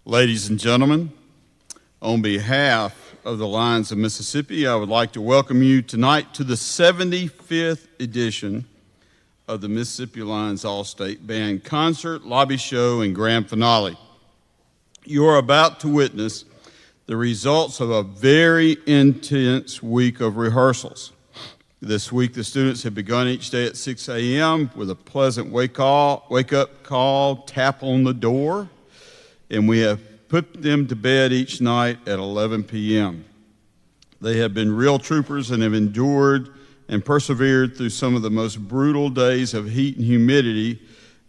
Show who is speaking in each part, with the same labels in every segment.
Speaker 1: Ladies and gentlemen, on behalf of the Lions of Mississippi, I would like to welcome you tonight to the 75th edition of the Mississippi Lions All-State Band Concert, Lobby Show, and Grand Finale. You are about to witness the results of a very intense week of rehearsals. This week, the students have begun each day at 6 a.m. with a pleasant wake-up call, tap on the door, and we have put them to bed each night at 11 p.m. They have been real troopers and have endured and persevered through some of the most brutal days of heat and humidity,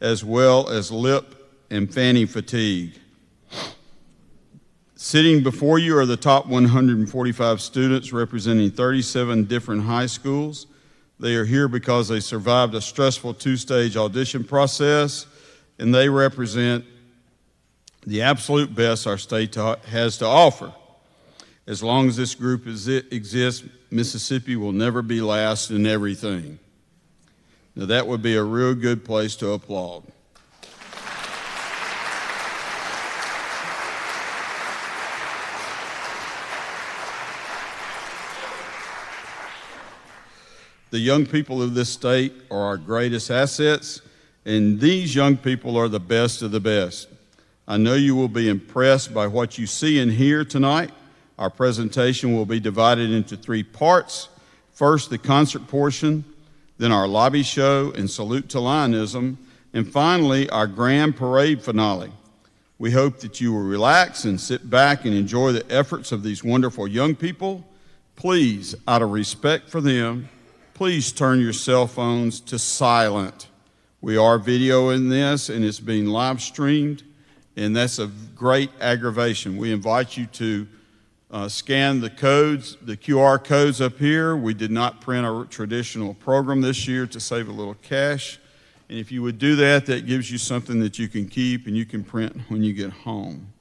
Speaker 1: as well as lip and fanny fatigue. Sitting before you are the top 145 students representing 37 different high schools. They are here because they survived a stressful two-stage audition process, and they represent the absolute best our state has to offer. As long as this group exists, Mississippi will never be last in everything. Now that would be a real good place to applaud. The young people of this state are our greatest assets, and these young people are the best of the best. I know you will be impressed by what you see and hear tonight. Our presentation will be divided into three parts. First, the concert portion, then our lobby show and salute to Lionism, and finally, our grand parade finale. We hope that you will relax and sit back and enjoy the efforts of these wonderful young people. Please, out of respect for them, please turn your cell phones to silent. We are videoing this, and it's being live streamed, and that's a great aggravation. We invite you to scan the codes, the QR codes up here. We did not print our traditional program this year to save a little cash, and if you would do that, that gives you something that you can keep and you can print when you get home.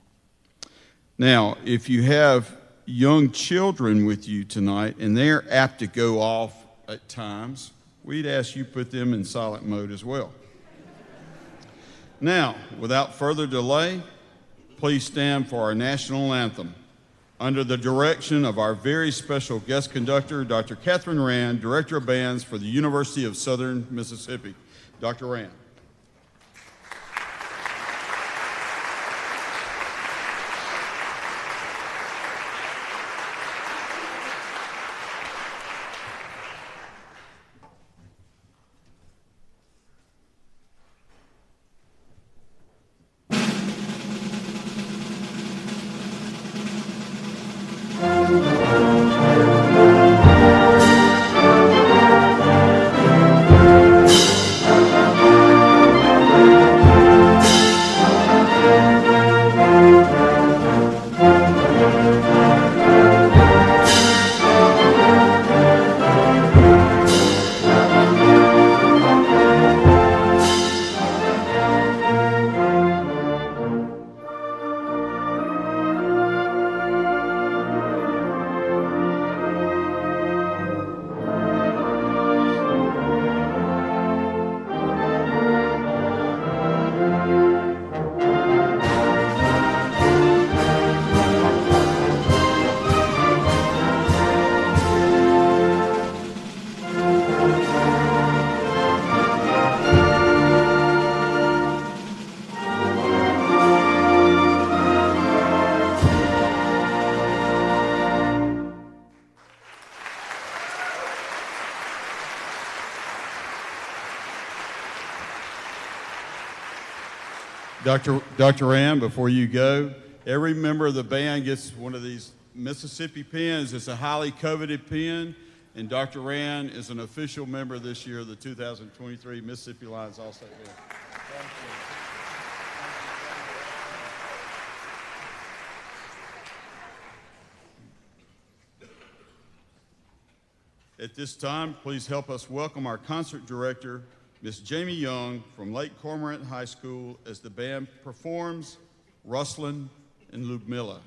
Speaker 1: Now, if you have young children with you tonight, and they're apt to go off at times, we'd ask you put them in silent mode as well. Now, without further delay, please stand for our national anthem. Under the direction of our very special guest conductor, Dr. Catherine Rand, Director of Bands for the University of Southern Mississippi. Dr. Rand. Dr. Rand, before you go, every member of the band gets one of these Mississippi pins. It's a highly coveted pin, and Dr. Rand is an official member this year of the 2023 Mississippi Lions All-State Band. At this time, please help us welcome our concert director, Miss Jamie Young from Lake Cormorant High School, as the band performs Rustlin' and Ludmilla.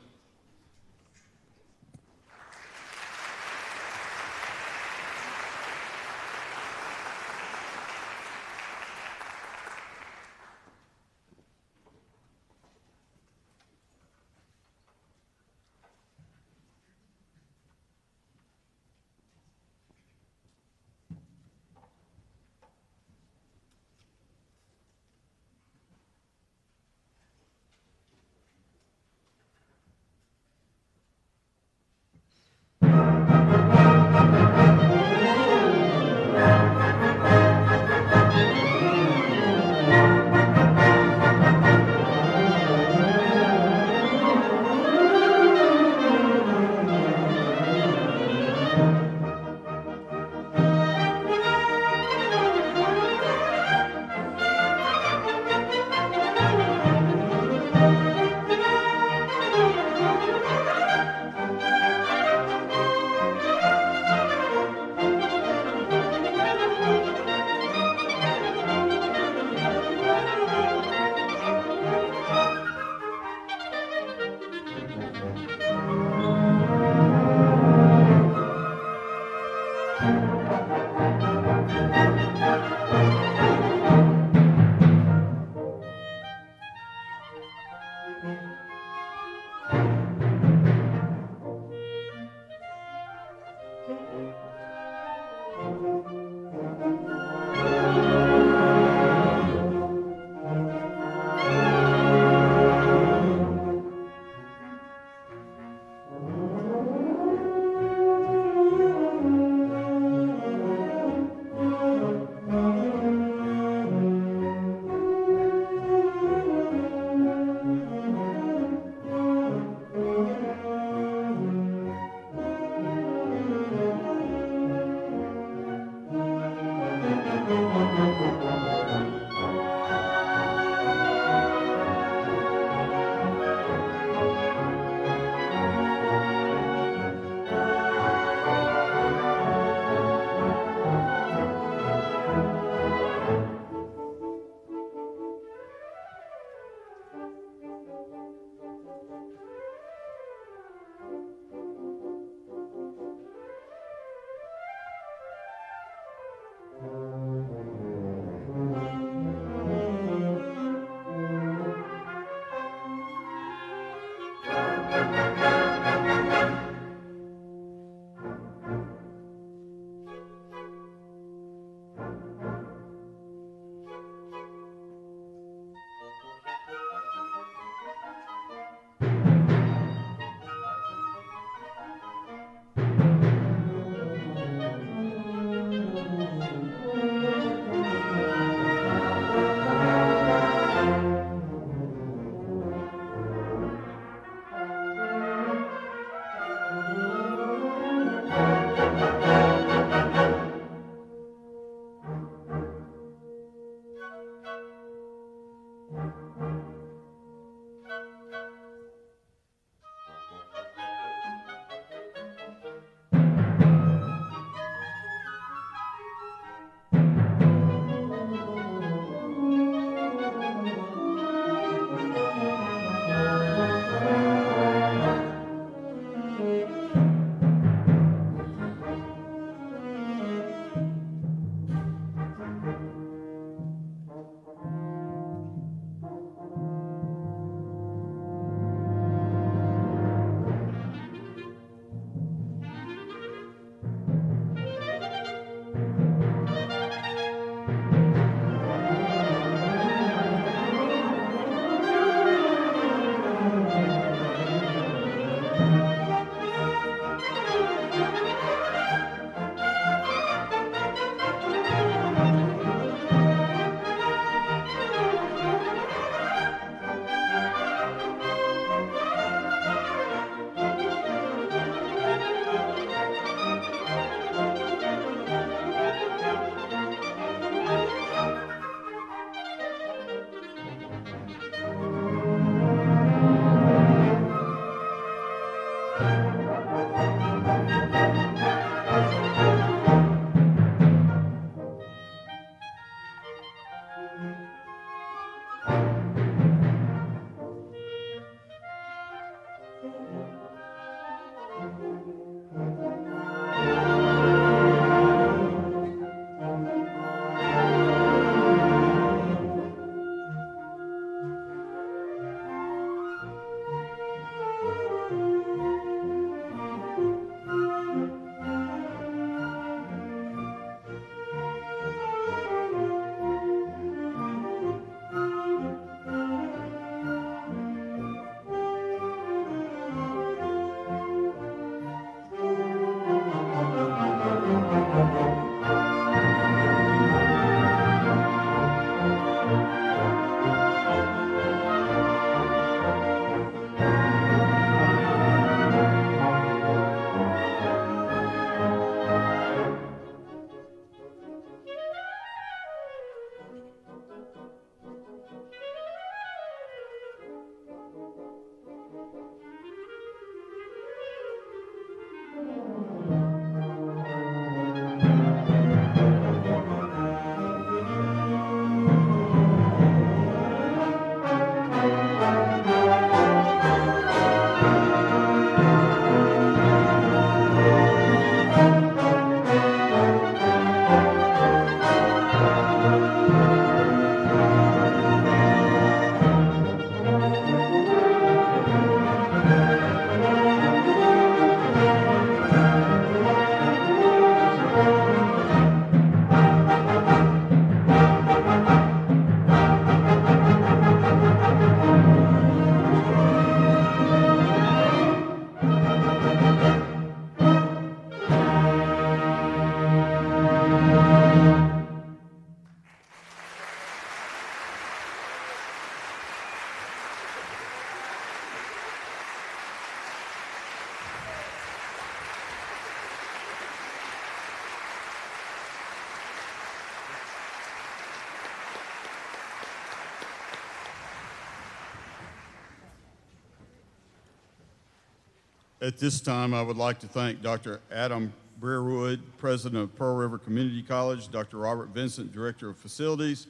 Speaker 1: At this time, I would like to thank Dr. Adam Breerwood, President of Pearl River Community College, Dr. Robert Vincent, Director of Facilities,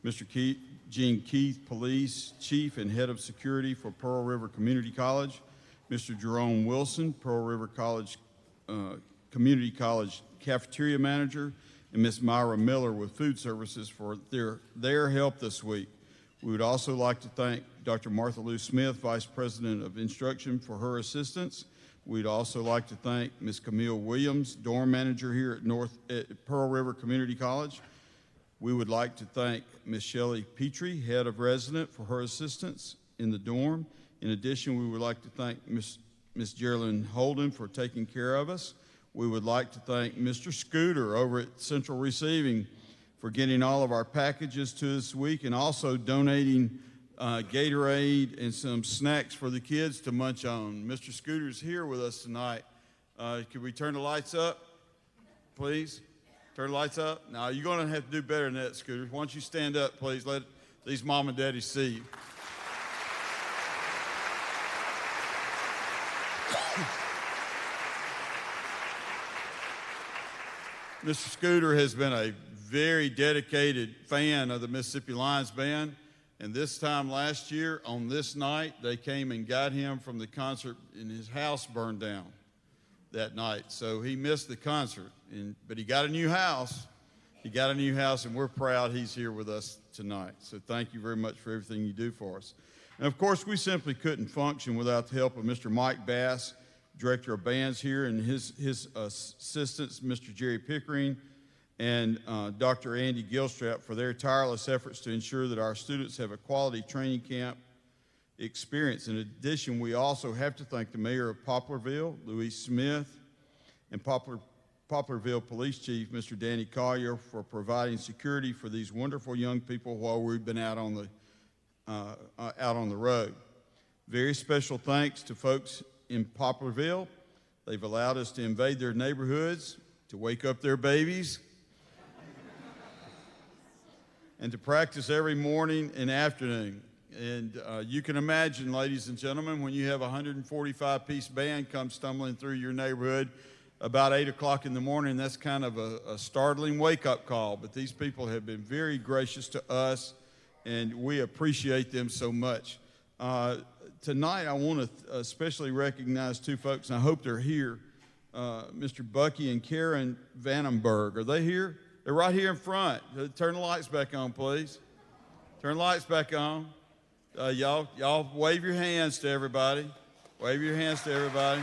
Speaker 1: Mr. Gene Keith, Police Chief and Head of Security for Pearl River Community College, Mr. Jerome Wilson, Pearl River College Community College Cafeteria Manager, and Ms. Myra Miller with Food Services for their help this week. We would also like to thank Dr. Martha Lou Smith, Vice President of Instruction, for her assistance. We'd also like to thank Ms. Camille Williams, Dorm Manager here at Pearl River Community College. We would like to thank Ms. Shelley Petrie, Head of Resident, for her assistance in the dorm. In addition, we would like to thank Ms. Geraldine Holden for taking care of us. We would like to thank Mr. Scooter over at Central Receiving for getting all of our packages to us this week and also donating Gatorade and some snacks for the kids to munch on. Mr. Scooter's here with us tonight. Could we turn the lights up, please? Turn the lights up. Now, you're going to have to do better than that, Scooter. Why don't you stand up, please? Let these mom and daddy see you. Mr. Scooter has been a very dedicated fan of the Mississippi Lions Band, and this time last year, on this night, they came and got him from the concert, and his house burned down that night. So he missed the concert, but he got a new house. He got a new house, and we're proud he's here with us tonight. So thank you very much for everything you do for us. And of course, we simply couldn't function without the help of Mr. Mike Bass, Director of Bands here, and his assistants, Mr. Jerry Pickering and Dr. Andy Gilstrap, for their tireless efforts to ensure that our students have a quality training camp experience. In addition, we also have to thank the Mayor of Poplarville, Louise Smith, and Poplarville Police Chief, Mr. Danny Collier, for providing security for these wonderful young people while we've been out on the road. Very special thanks to folks in Poplarville. They've allowed us to invade their neighborhoods, to wake up their babies, and to practice every morning and afternoon. And you can imagine, ladies and gentlemen, when you have a 145-piece band come stumbling through your neighborhood about 8 o'clock in the morning, that's kind of a startling wake-up call. But these people have been very gracious to us, and we appreciate them so much. Tonight, I want to especially recognize two folks, and I hope they're here, Mr. Bucky and Karen Vandenberg. Are they here? They're right here in front. Turn the lights back on, please. Turn the lights back on. Y'all wave your hands to everybody. Wave your hands to everybody.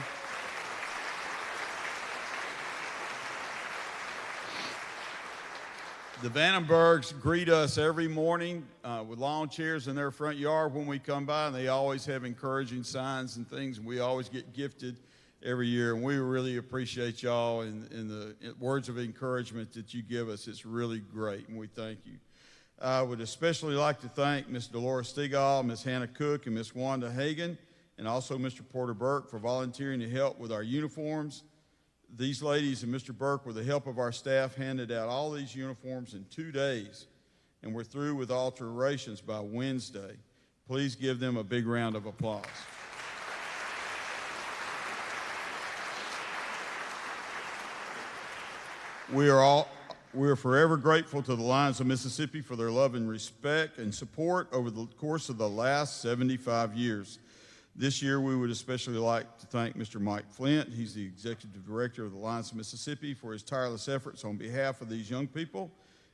Speaker 1: The Vandenbergs greet us every morning with lawn chairs in their front yard when we come by, and they always have encouraging signs and things, and we always get gifted every year, and we really appreciate y'all and the words of encouragement that you give us. It's really great, and we thank you. I would especially like to thank Ms. Dolores Stegall, Ms. Hannah Cook, and Ms. Wanda Hagan, and also Mr. Porter Burke for volunteering to help with our uniforms. These ladies and Mr. Burke, with the help of our staff, handed out all these uniforms in 2 days, and we're through with alterations by Wednesday. Please give them a big round of applause. We are forever grateful to the Lions of Mississippi for their love and respect and support over the course of the last 75 years. This year, we would especially like to thank Mr. Mike Flint. He's the Executive Director of the Lions of Mississippi, for his tireless efforts on behalf of these young people.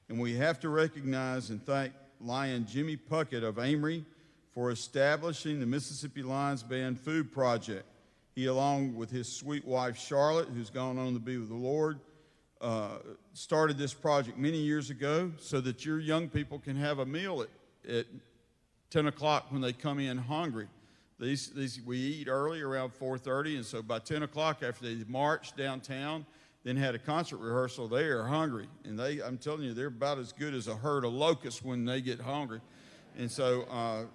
Speaker 1: And we have to recognize and thank Lion Jimmy Puckett of Amory for establishing the Mississippi Lions Band Food Project. He, along with his sweet wife, Charlotte, who's gone on to be with the Lord, started this project many years ago so that your young people can have a meal at 10 o'clock when they come in hungry. We eat early around 4:30, and so by 10 o'clock after they march downtown, then had a concert rehearsal, they are hungry. And I'm telling you, they're about as good as a herd of locusts when they get hungry. And so,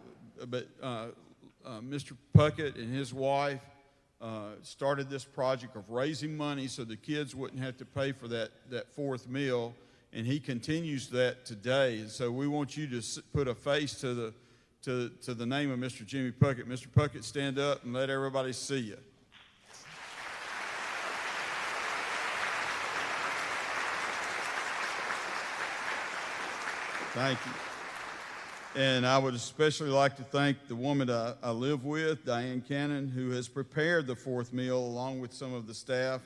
Speaker 1: Mr. Puckett and his wife started this project of raising money so the kids wouldn't have to pay for that fourth meal, and he continues that today. And so we want you to put a face to the name of Mr. Jimmy Puckett. Mr. Puckett, stand up and let everybody see you. Thank you. And I would especially like to thank the woman I live with, Diane Cannon, who has prepared the fourth meal along with some of the staff.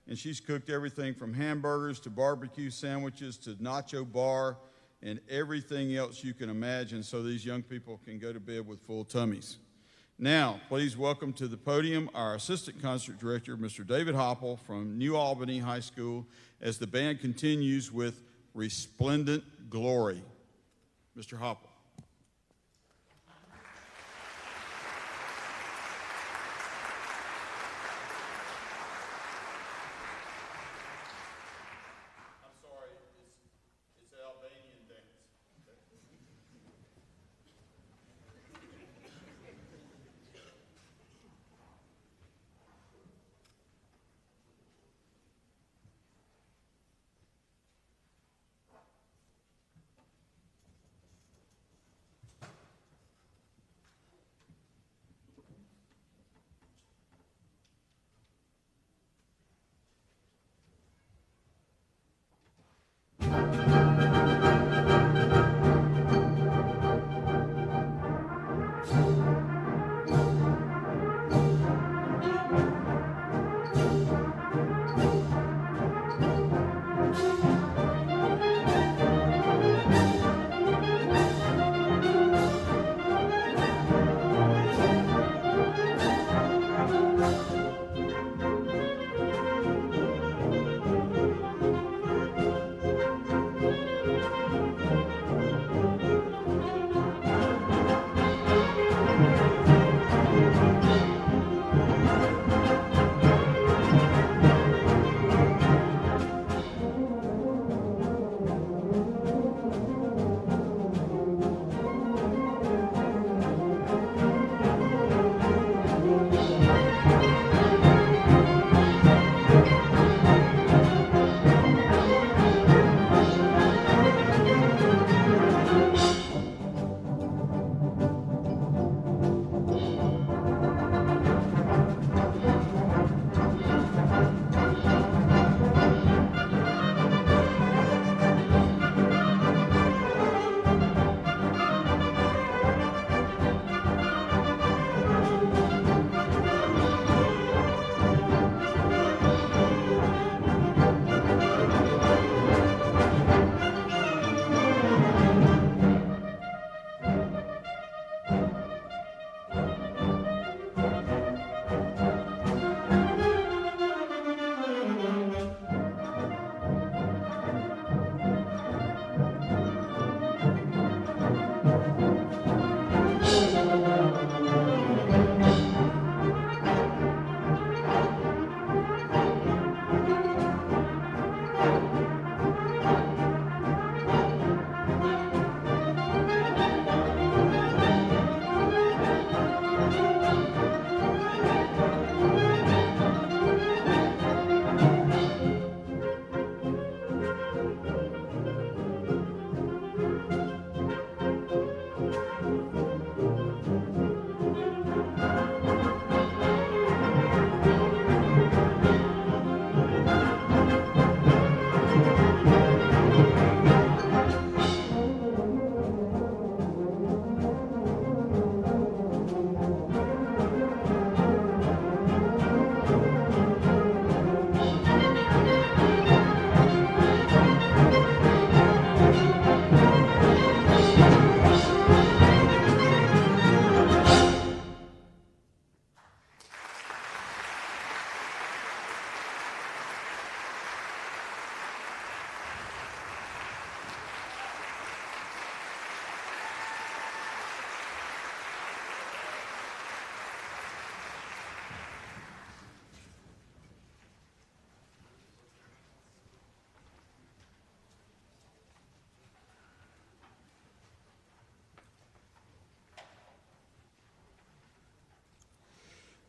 Speaker 1: And she's cooked everything from hamburgers to barbecue sandwiches to nacho bar and everything else you can imagine so these young people can go to bed with full tummies. Now, please welcome to the podium our Assistant Concert Director, Mr. David Hopple from New Albany High School, as the band continues with Resplendent Glory. Mr. Hopple.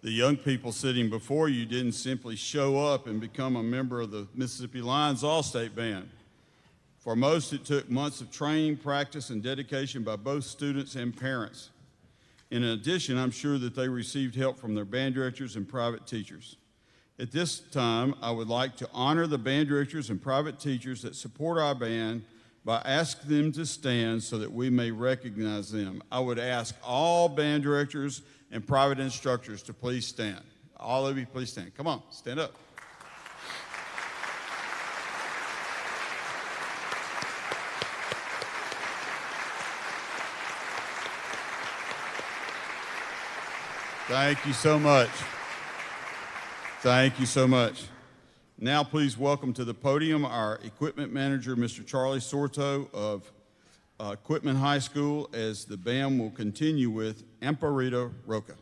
Speaker 1: The young people sitting before you didn't simply show up and become a member of the Mississippi Lions All-State Band. For most, it took months of training, practice, and dedication by both students and parents. In addition, I'm sure that they received help from their band directors and private teachers. At this time, I would like to honor the band directors and private teachers that support our band by asking them to stand so that we may recognize them. I would ask all band directors and private instructors to please stand. All of you, please stand. Come on, stand up. Thank you so much. Thank you so much. Now please welcome to the podium our equipment manager, Mr. Charlie Sorto of Equipment High School, as the band will continue with Amparita Roca.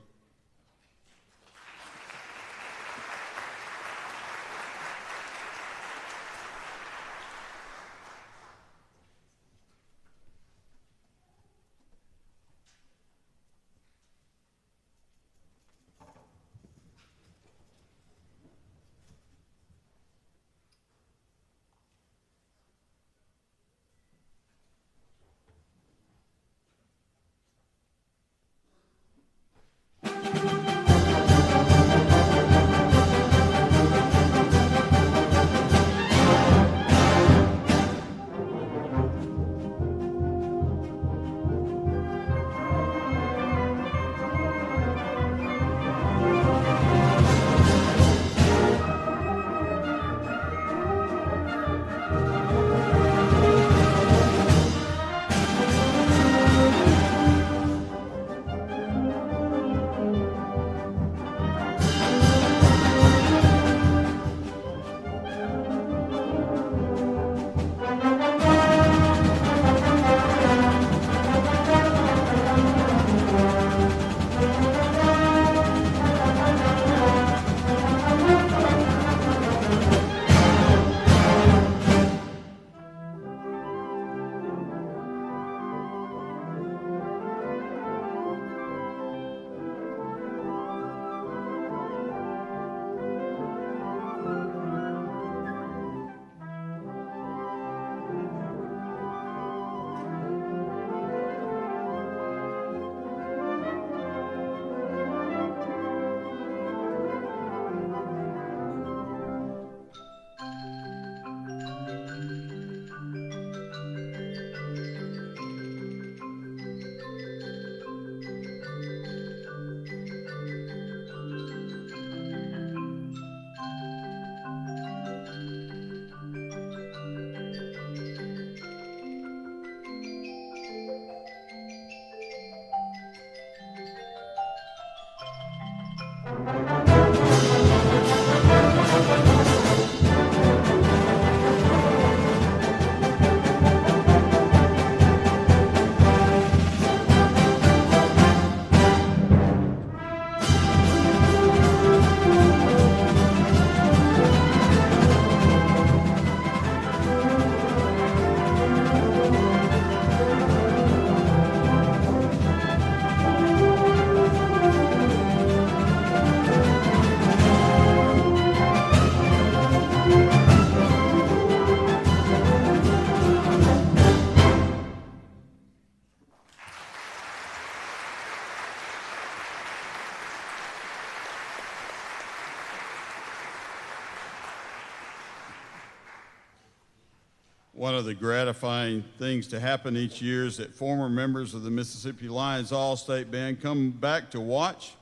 Speaker 1: One of the gratifying things to happen each year is that former members of the Mississippi Lions All-State Band come back to watch,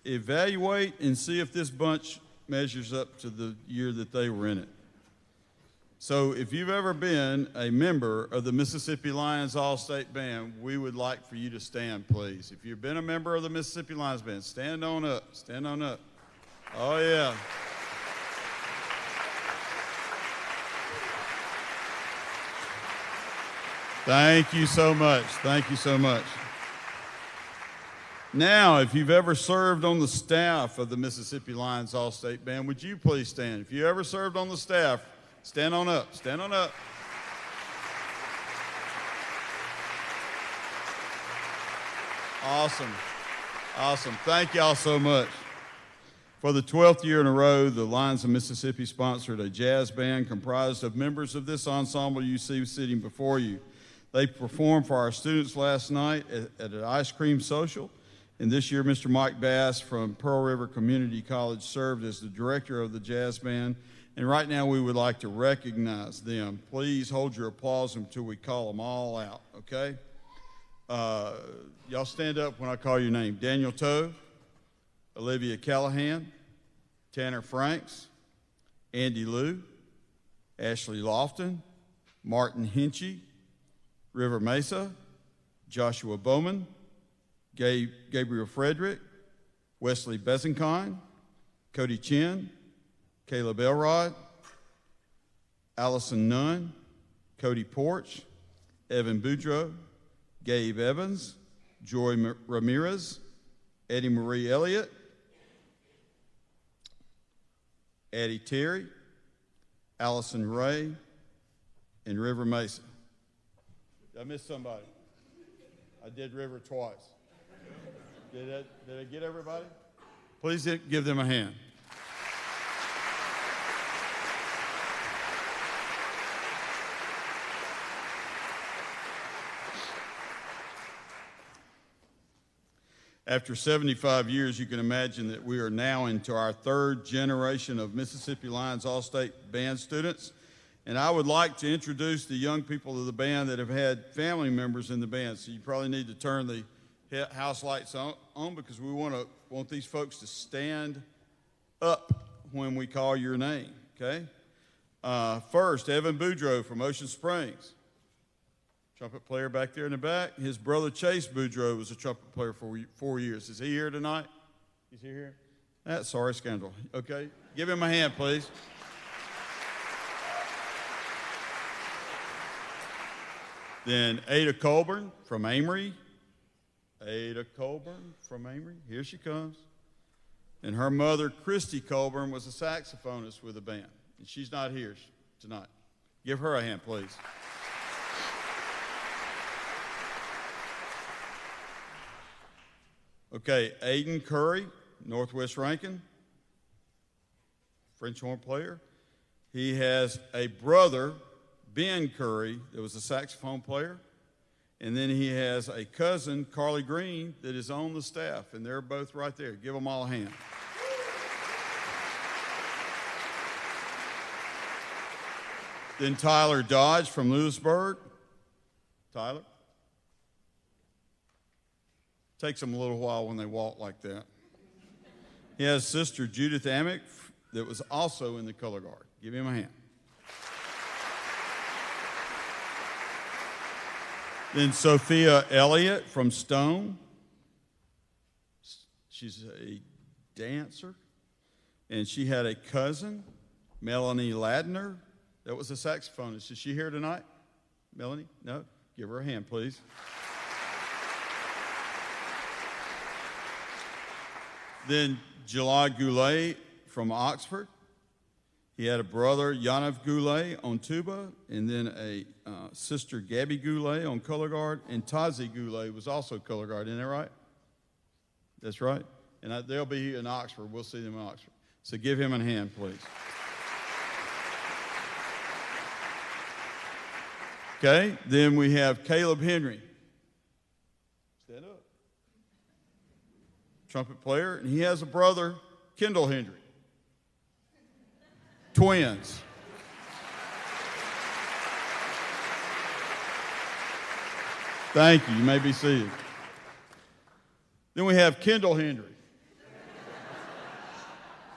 Speaker 1: evaluate, and see if this bunch measures up to the year that they were in it. So if you've ever been a member of the Mississippi Lions All-State Band, we would like for you to stand, please. If you've been a member of the Mississippi Lions Band, stand on up, stand on up. Oh, yeah. Thank you so much. Thank you so much. Now, if you've ever served on the staff of the Mississippi Lions All-State Band, would you please stand? If you ever served on the staff, stand on up. Stand on up. Awesome. Awesome. Thank y'all so much. For the 12th year in a row, the Lions of Mississippi sponsored a jazz band comprised of members of this ensemble you see sitting before you. They performed for our students last night at an ice cream social, and this year Mr. Mike Bass from Pearl River Community College served as the director of the jazz band And right now we would like to recognize them. Please hold your applause until we call them all out, okay? Y'all stand up when I call your name. Daniel Toe, Olivia Callahan, Tanner Franks, Andy Liu, Ashley Lofton, Martin Hinchy, River Mesa, Joshua Bowman, Gabriel Frederick, Wesley Bezenkine, Cody Chin, Caleb Elrod, Allison Nunn, Cody Porch, Evan Boudreau, Gabe Evans, Joy Ramirez, Eddie Marie Elliott, Addie Terry, Allison Ray, and River Mesa. Did I miss somebody? I did River twice. Did I get everybody? Please give them a hand. After 75 years, you can imagine that we are now into our third generation of Mississippi Lions All-State Band students. And I would like to introduce the young people of the band that have had family members in the band. So you probably need to turn the house lights on because we want these folks to stand up when we call your name, okay? First, Evan Boudreau from Ocean Springs. Trumpet player back there in the back. His brother Chase Boudreau was a trumpet player for 4 years. Is he here tonight? Is he here? Sorry, scandal. Okay, give him a hand, please. Then Ada Colburn from Amory. Ada Colburn from Amory. Here she comes. And her mother, Christy Colburn, was a saxophonist with the band. And she's not here tonight. Give her a hand, please. Okay, Aiden Curry, Northwest Rankin, French horn player. He has a brother, Ben Curry, that was a saxophone player. And then he has a cousin, Carly Green, that is on the staff. And they're both right there. Give them all a hand. Then Tyler Dodge from Lewisburg. Tyler. Takes them a little while when they walk like that. He has sister Judith Amick that was also in the color guard. Give him a hand. Then Sophia Elliott from Stone. She's a dancer. And she had a cousin, Melanie Ladner, that was a saxophonist. Is she here tonight? Melanie? No? Give her a hand, please. Then July Goulet from Oxford. He had a brother, Yanav Goulet, on tuba, and then a sister, Gabby Goulet, on color guard, and Tazi Goulet was also color guard. Isn't that right? That's right. And they'll be here in Oxford. We'll see them in Oxford. So give him a hand, please. Okay, then we have Caleb Henry. Stand up. Trumpet player, and he has a brother, Kendall Henry. Twins. Thank you. You may be seated. Then we have Kendall Henry.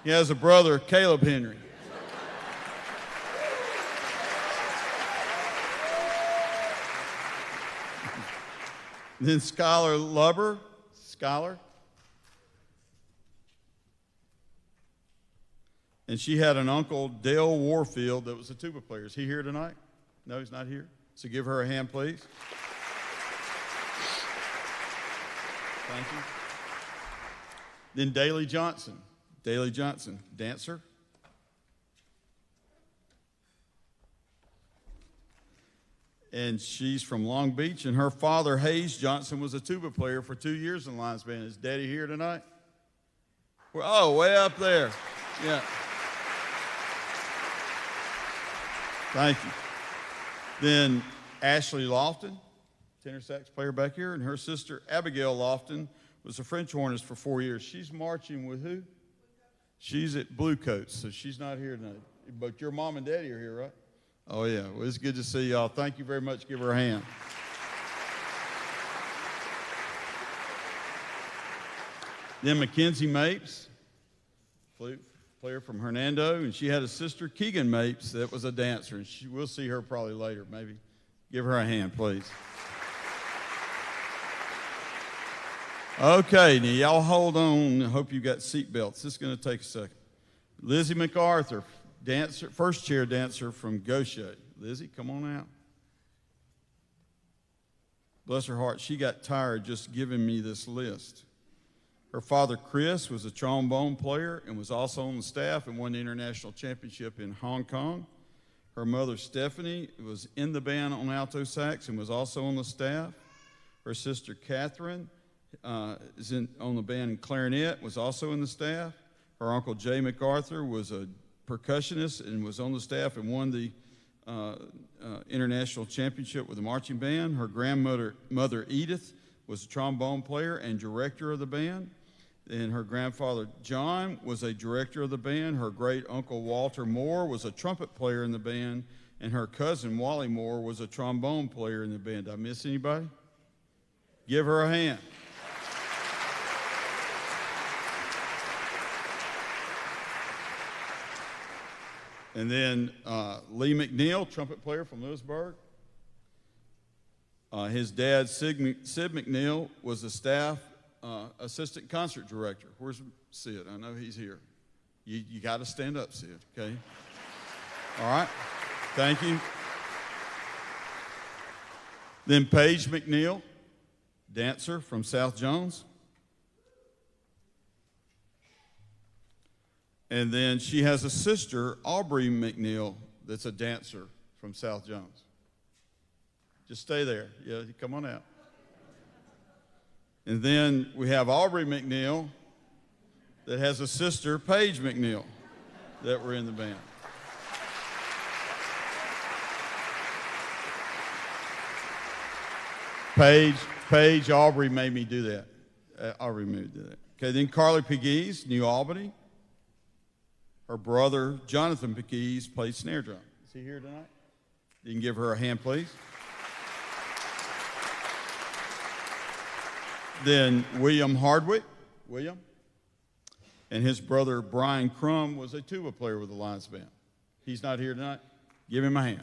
Speaker 1: He has a brother, Caleb Henry. Then Skylar Lubber. Skylar. And she had an uncle, Dale Warfield, that was a tuba player. Is he here tonight? No, he's not here. So give her a hand, please. Thank you. Then Daly Johnson. Daly Johnson, dancer. And she's from Long Beach. And her father, Hayes Johnson, was a tuba player for 2 years in the Lions Band. Is Daddy here tonight? Oh, way up there. Yeah. Thank you. Then Ashley Lofton, tenor sax player back here, and her sister Abigail Lofton was a French hornist for 4 years. She's marching with who? She's at Blue Coats, so she's not here tonight. But your mom and daddy are here, right? Oh, yeah. Well, it's good to see y'all. Thank you very much. Give her a hand. Then Mackenzie Mapes, flute player from Hernando, and she had a sister, Keegan Mapes, that was a dancer. And we'll see her probably later, maybe. Give her a hand, please. Okay, now y'all hold on. I hope you got seat belts. This is going to take a second. Lizzie MacArthur, dancer, first chair dancer from Gaucher. Lizzie, come on out. Bless her heart, she got tired just giving me this list. Her father, Chris, was a trombone player and was also on the staff and won the international championship in Hong Kong. Her mother, Stephanie, was in the band on alto sax and was also on the staff. Her sister, Catherine, is on the band in clarinet, was also in the staff. Her uncle, Jay MacArthur, was a percussionist and was on the staff and won the international championship with the marching band. Her grandmother, Edith, was a trombone player and director of the band. And her grandfather, John, was a director of the band. Her great-uncle, Walter Moore, was a trumpet player in the band. And her cousin, Wally Moore, was a trombone player in the band. Did I miss anybody? Give her a hand. And then Lee McNeil, trumpet player from Lewisburg. His dad, Sid McNeil, was the staff assistant concert director. Where's Sid? I know he's here. You got to stand up, Sid, okay? All right. Thank you. Then Paige McNeil, dancer from South Jones. And then she has a sister, Aubrey McNeil, that's a dancer from South Jones. Just stay there. Yeah, come on out. And then we have Aubrey McNeil that has a sister, Paige McNeil, that were in the band. Paige, Aubrey made me do that. Aubrey made me do that. Okay, then Carly Pegues, New Albany. Her brother, Jonathan Pegues, played snare drum. Is he here tonight? You can give her a hand, please. Then William Hardwick, and his brother Brian Crum was a tuba player with the Lions Band. He's not here tonight. Give him a hand.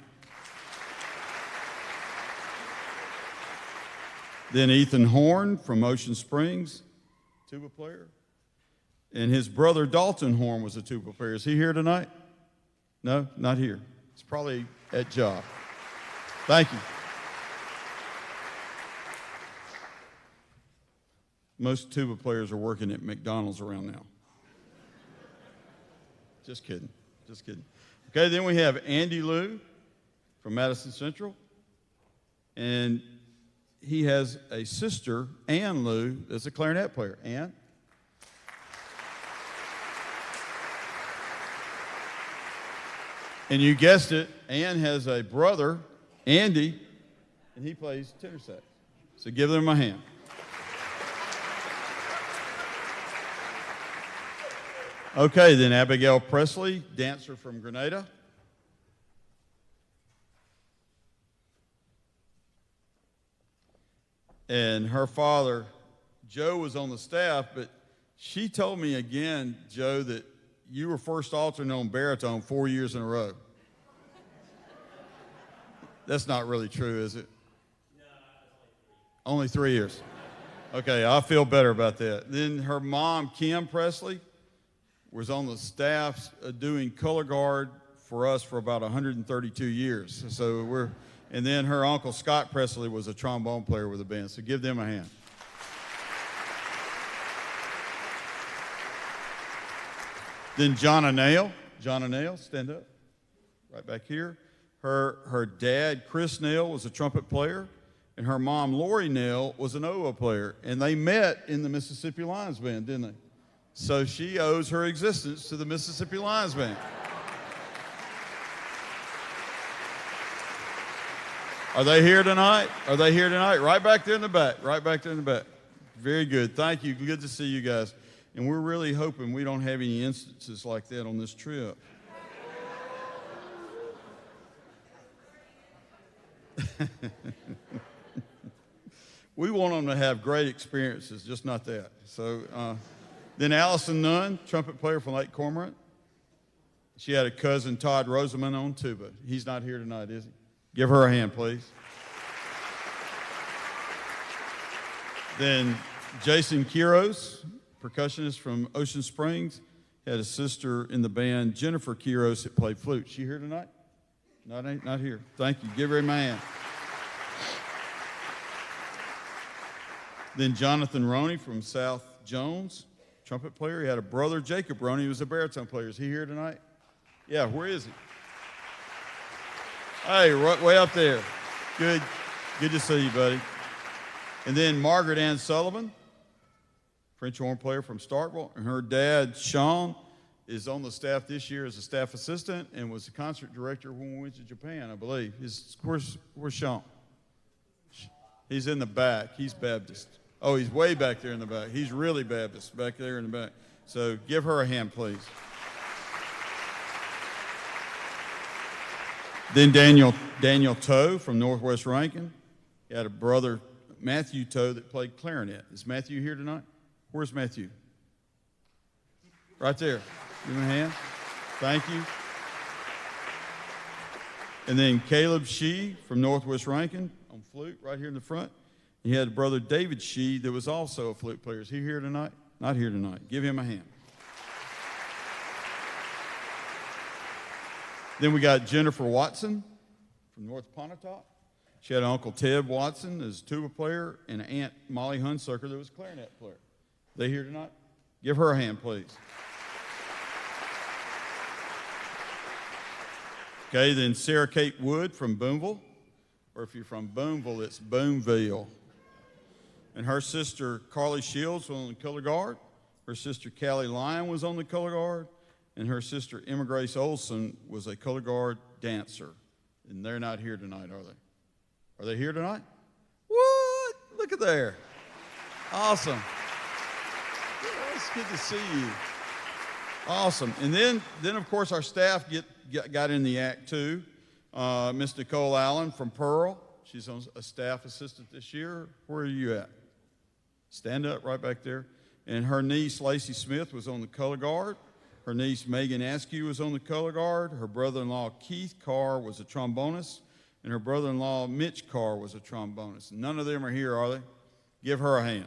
Speaker 1: Then Ethan Horn from Ocean Springs, tuba player. And his brother Dalton Horn was a tuba player. Is he here tonight? No, not here. He's probably at job. Thank you. Most tuba players are working at McDonald's around now. Just kidding. Just kidding. Okay, then we have Andy Liu from Madison Central. And he has a sister, Ann Liu, that's a clarinet player. Ann? And you guessed it, Ann has a brother, Andy, and he plays tenor sax. So give them a hand. Okay, then Abigail Presley, dancer from Grenada. And her father, Joe, was on the staff, but she told me again, Joe, that you were first alternate on baritone 4 years in a row. That's not really true, is it? No, only 3 years. Okay, I feel better about that. Then her mom, Kim Presley, was on the staff doing color guard for us for about 132 years. And then her uncle, Scott Presley, was a trombone player with the band. So give them a hand. Then Jonna Nail, stand up, right back here. Her dad, Chris Nail, was a trumpet player, and her mom, Lori Nail, was an oboe player. And they met in the Mississippi Lions Band, didn't they? So she owes her existence to the Mississippi Lions Band. Are they here tonight? Are they here tonight? Right back there in the back, right back there in the back. Very good. Thank you. Good to see you guys. And we're really hoping we don't have any instances like that on this trip. We want them to have great experiences, just not that. So then Allison Nunn, trumpet player from Lake Cormorant. She had a cousin, Todd Rosamond, on tuba. He's not here tonight, is he? Give her a hand, please. Then Jason Quiros, percussionist from Ocean Springs, had a sister in the band, Jennifer Quiros, that played flute. She here tonight? Not here. Thank you. Give her a hand. Then Jonathan Roney from South Jones, trumpet player. He had a brother, Jacob Roney, who was a baritone player. Is he here tonight? Yeah, where is he? Hey, right, way up there. Good to see you, buddy. And then Margaret Ann Sullivan, French horn player from Starkville, and her dad, Sean, is on the staff this year as a staff assistant and was the concert director when we went to Japan, I believe. Where's Sean? He's in the back. He's Baptist. Oh, he's way back there in the back. He's really Baptist back there in the back. So give her a hand, please. Then Daniel Toe from Northwest Rankin. He had a brother, Matthew Toe, that played clarinet. Is Matthew here tonight? Where's Matthew? Right there. Give him a hand. Thank you. And then Caleb Shee from Northwest Rankin on flute right here in the front. He had a brother, David Shee, that was also a flute player. Is he here tonight? Not here tonight. Give him a hand. Then we got Jennifer Watson from North Pontotoc. She had an Uncle Ted Watson as a tuba player and an Aunt Molly Hunsucker that was a clarinet player. They here tonight? Give her a hand, please. Okay, then Sarah Kate Wood from Boonville, or if you're from Boonville, it's Boonville. And her sister, Carly Shields, was on the color guard. Her sister, Callie Lyon, was on the color guard. And her sister, Emma Grace Olson, was a color guard dancer. And they're not here tonight, are they? Are they here tonight? What? Look at there. Awesome. Yeah, it's good to see you. Awesome. And then of course, our staff got in the act, too. Miss Nicole Allen from Pearl. She's a staff assistant this year. Where are you at? Stand up right back there. And her niece, Lacey Smith, was on the color guard. Her niece, Megan Askew, was on the color guard. Her brother-in-law, Keith Carr, was a trombonist. And her brother-in-law, Mitch Carr, was a trombonist. None of them are here, are they? Give her a hand.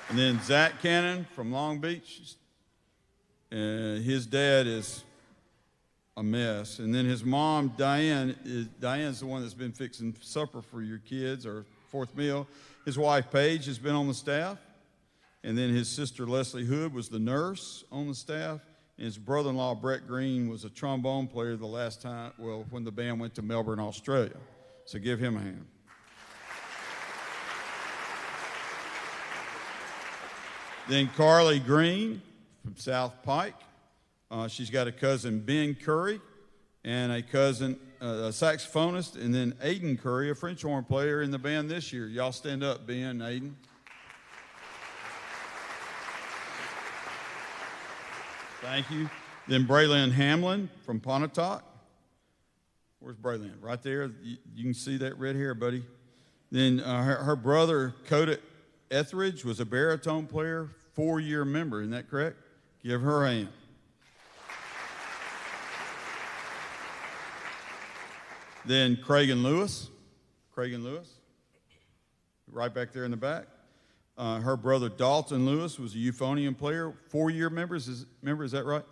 Speaker 1: And then Zach Cannon from Long Beach. His dad is a mess. And then his mom, Diane's the one that's been fixing supper for your kids, or fourth meal. His wife, Paige, has been on the staff. And then his sister, Leslie Hood, was the nurse on the staff. And his brother-in-law, Brett Green, was a trombone player the last time, when the band went to Melbourne, Australia. So give him a hand. Then Carly Green from South Pike. She's got a cousin, Ben Curry, and a cousin, a saxophonist, and then Aiden Curry, a French horn player in the band this year. Y'all stand up, Ben and Aiden. Thank you. Then Braylon Hamlin from Pontotoc. Where's Braylon? Right there. You can see that red hair, buddy. Then her brother, Coda Etheridge, was a baritone player, 4-year member. Isn't that correct? Give her a hand. Then Craig Lewis, right back there in the back. Her brother Dalton Lewis was a euphonium player, 4-year member. Is that right?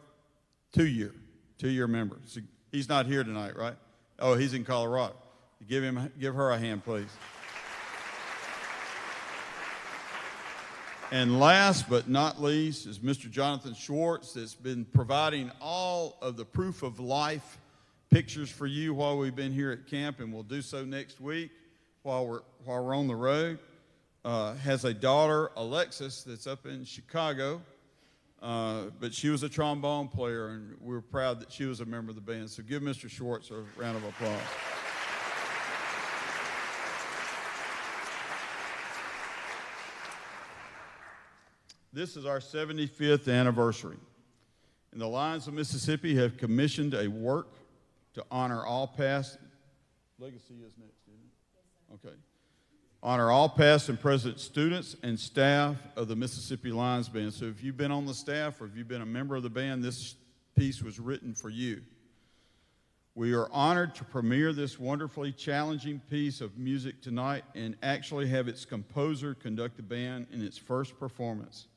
Speaker 1: 2-year member. So he's not here tonight, right? Oh, he's in Colorado. Give her a hand, please. And last but not least is Mr. Jonathan Schwartz, that's been providing all of the proof of life pictures for you while we've been here at camp, and we'll do so next week while we're on the road. Has a daughter, Alexis, that's up in Chicago, but she was a trombone player, and we were proud that she was a member of the band. So give Mr. Schwartz a round of applause. This is our 75th anniversary. And the Lions of Mississippi have commissioned a work to honor all past. Legacy is next, isn't it? Okay. Honor all past and present students and staff of the Mississippi Lions Band. So if you've been on the staff or if you've been a member of the band, this piece was written for you. We are honored to premiere this wonderfully challenging piece of music tonight and actually have its composer conduct the band in its first performance.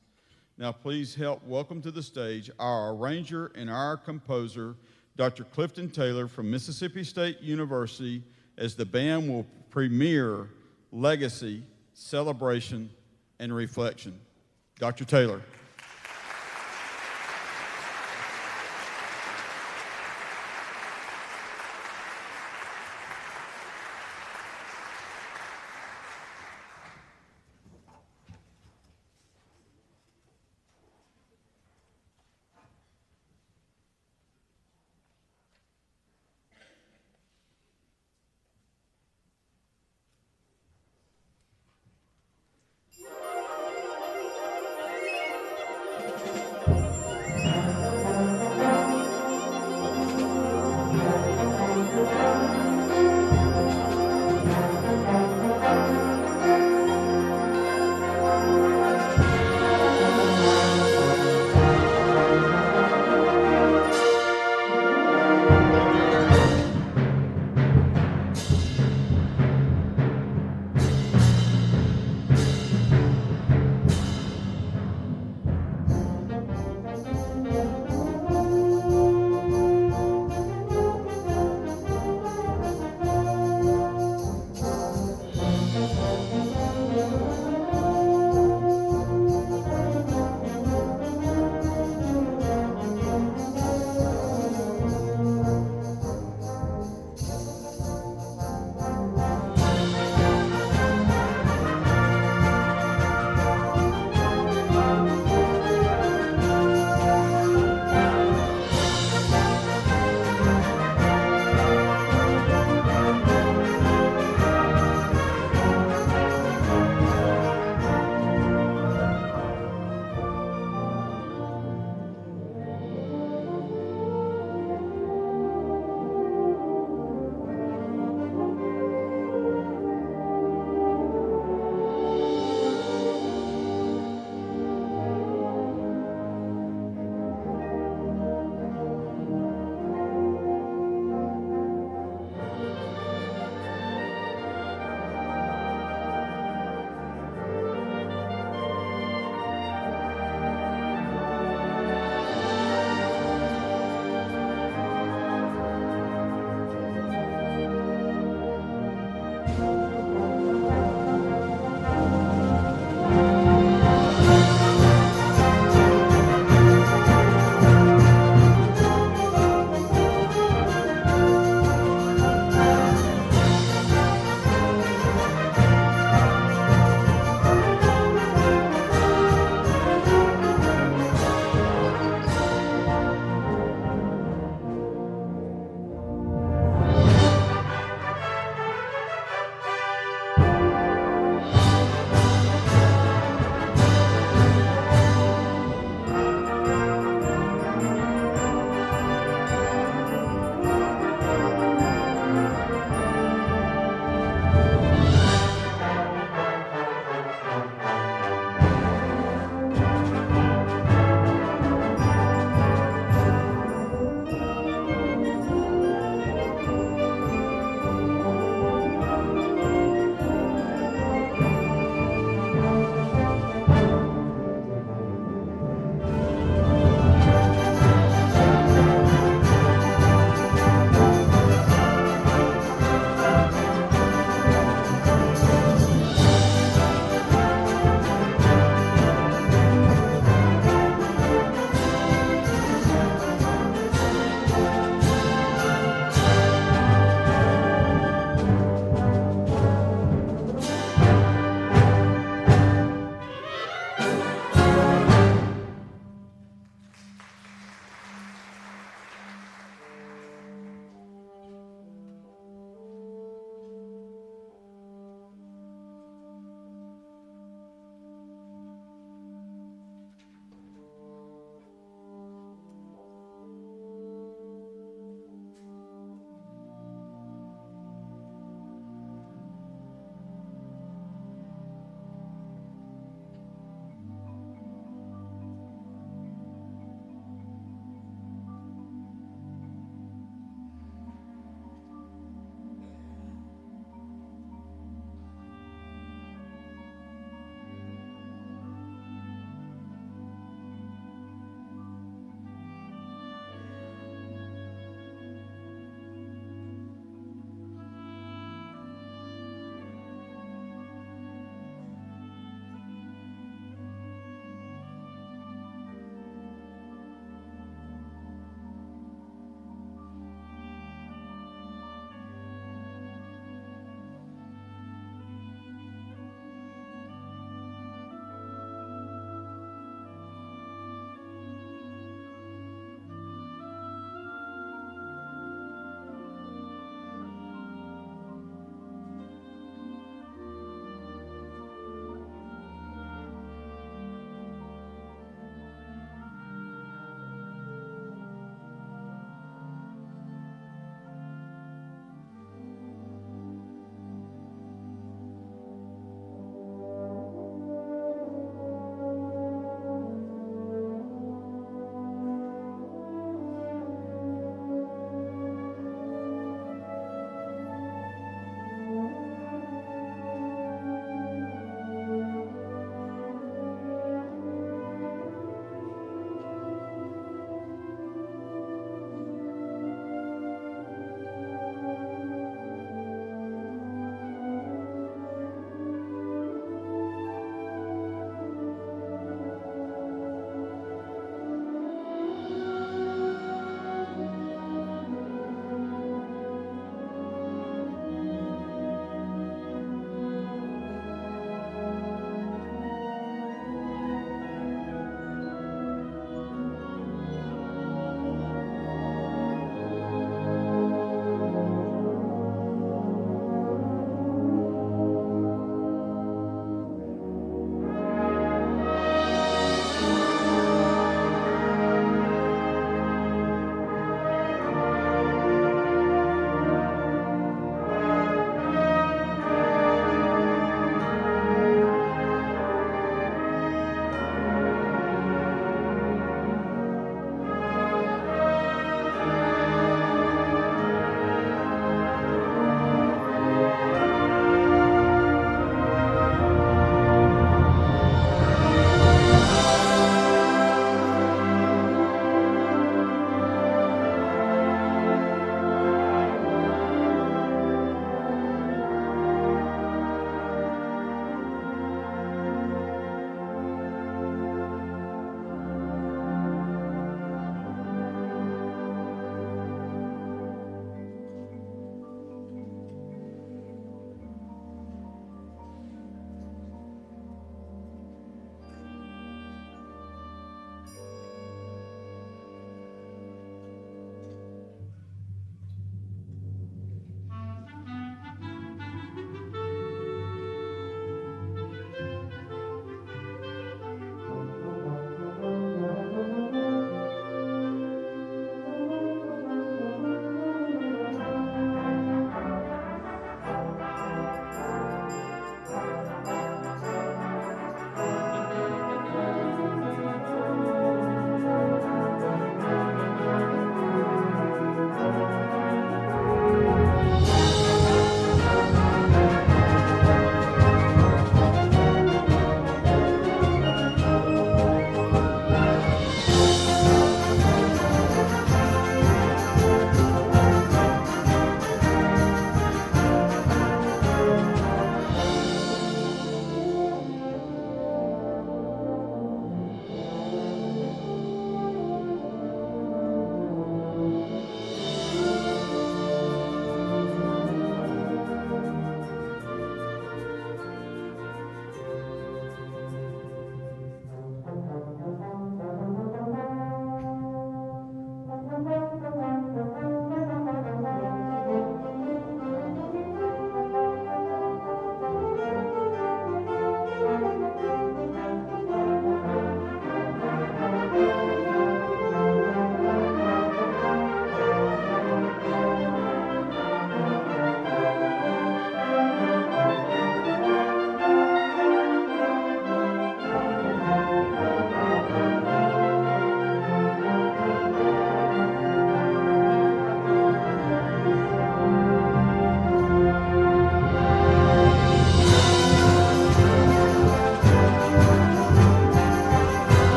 Speaker 1: Now please help welcome to the stage our arranger and our composer, Dr. Clifton Taylor from Mississippi State University, as the band will premiere Legacy, Celebration, and Reflection. Dr. Taylor.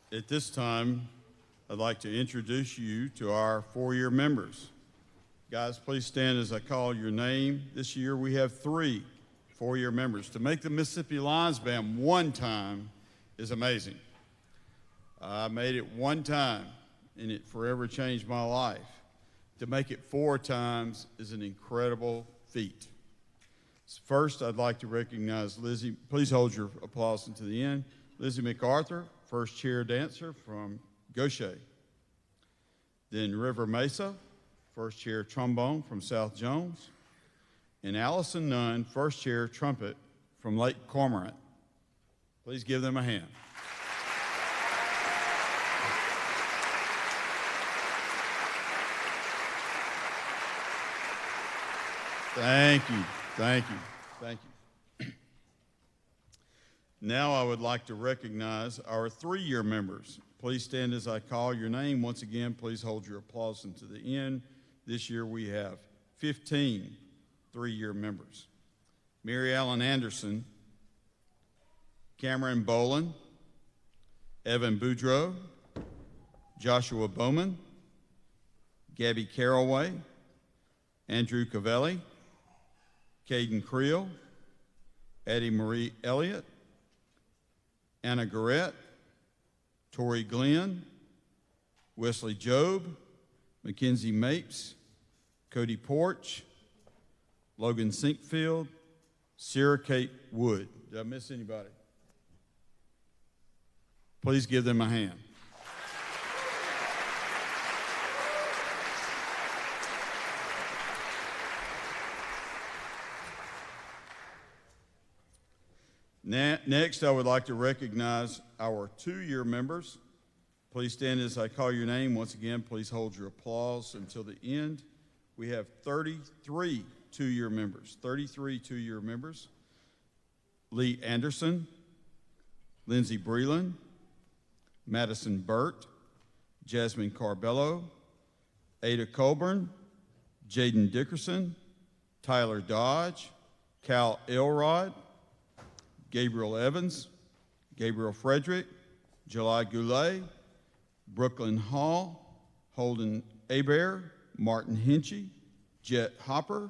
Speaker 1: At this time, I'd like to introduce you to our four-year members. Guys, please stand as I call your name. This year we have 3 four-year members. To make the Mississippi Lions Band one time is amazing. I made it one time, and it forever changed my life. To make it 4 times is an incredible feat. First, I'd like to recognize Lizzie. Please hold your applause until the end. Lizzie MacArthur, first chair dancer from Gaucher. Then River Mesa, first chair trombone from South Jones. And Allison Nunn, first chair trumpet from Lake Cormorant. Please give them a hand. Thank you, thank you, thank you. Now I would like to recognize our 3-year members. Please stand as I call your name. Once again, please hold your applause until the end. This year we have 15 3-year members. Mary Ellen Anderson, Cameron Boland, Evan Boudreau, Joshua Bowman, Gabby Carraway, Andrew Cavelli, Caden Creel, Addie Marie Elliott, Anna Garrett, Tori Glenn, Wesley Job, Mackenzie Mapes, Cody Porch, Logan Sinkfield, Sarah Kate Wood. Did I miss anybody? Please give them a hand. Next, I would like to recognize our 2-year members. Please stand as I call your name. Once again, please hold your applause until the end. We have 33 2-year members, 33 2-year members. Lee Anderson, Lindsay Breland, Madison Burt, Jasmine Carbello, Ada Colburn, Jaden Dickerson, Tyler Dodge, Cal Elrod, Gabriel Evans, Gabriel Frederick, July Goulet, Brooklyn Hall, Holden Abair, Martin Hinchy, Jet Hopper,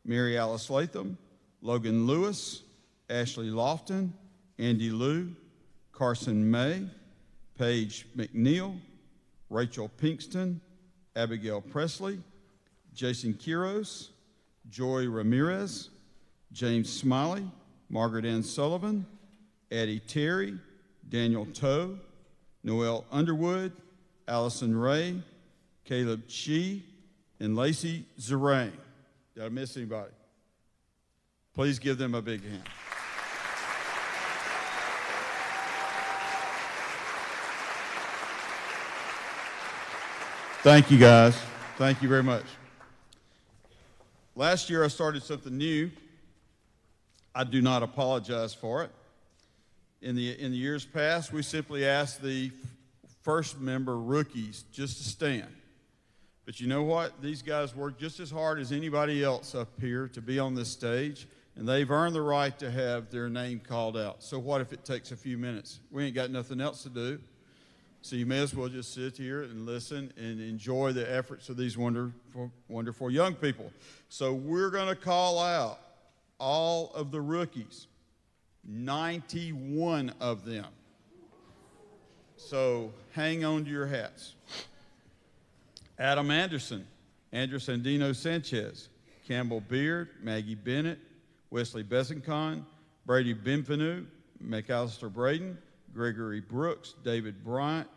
Speaker 1: Mary Alice Latham, Logan Lewis, Ashley Lofton, Andy Liu, Carson May, Paige McNeil, Rachel Pinkston, Abigail Presley, Jason Quiros, Joy Ramirez, James Smiley, Margaret Ann Sullivan, Addie Terry, Daniel Toe, Noel Underwood, Allison Ray, Caleb Shee, and Lacey Zerang. Did I miss anybody? Please give them a big hand. Thank you, guys. Thank you very much. Last year I started something new. I do not apologize for it. In the years past, we simply asked the first member rookies just to stand. But you know what? These guys work just as hard as anybody else up here to be on this stage, and they've earned the right to have their name called out. So what if it takes a few minutes? We ain't got nothing else to do. So you may as well just sit here and listen and enjoy the efforts of these wonderful, wonderful young people. So we're going to call out all of the rookies, 91 of them. So hang on to your hats. Adam Anderson, Andrew Sandino Sanchez, Campbell Beard, Maggie Bennett, Wesley Besancon, Brady Benvenu, McAllister Braden, Gregory Brooks, David Bryant,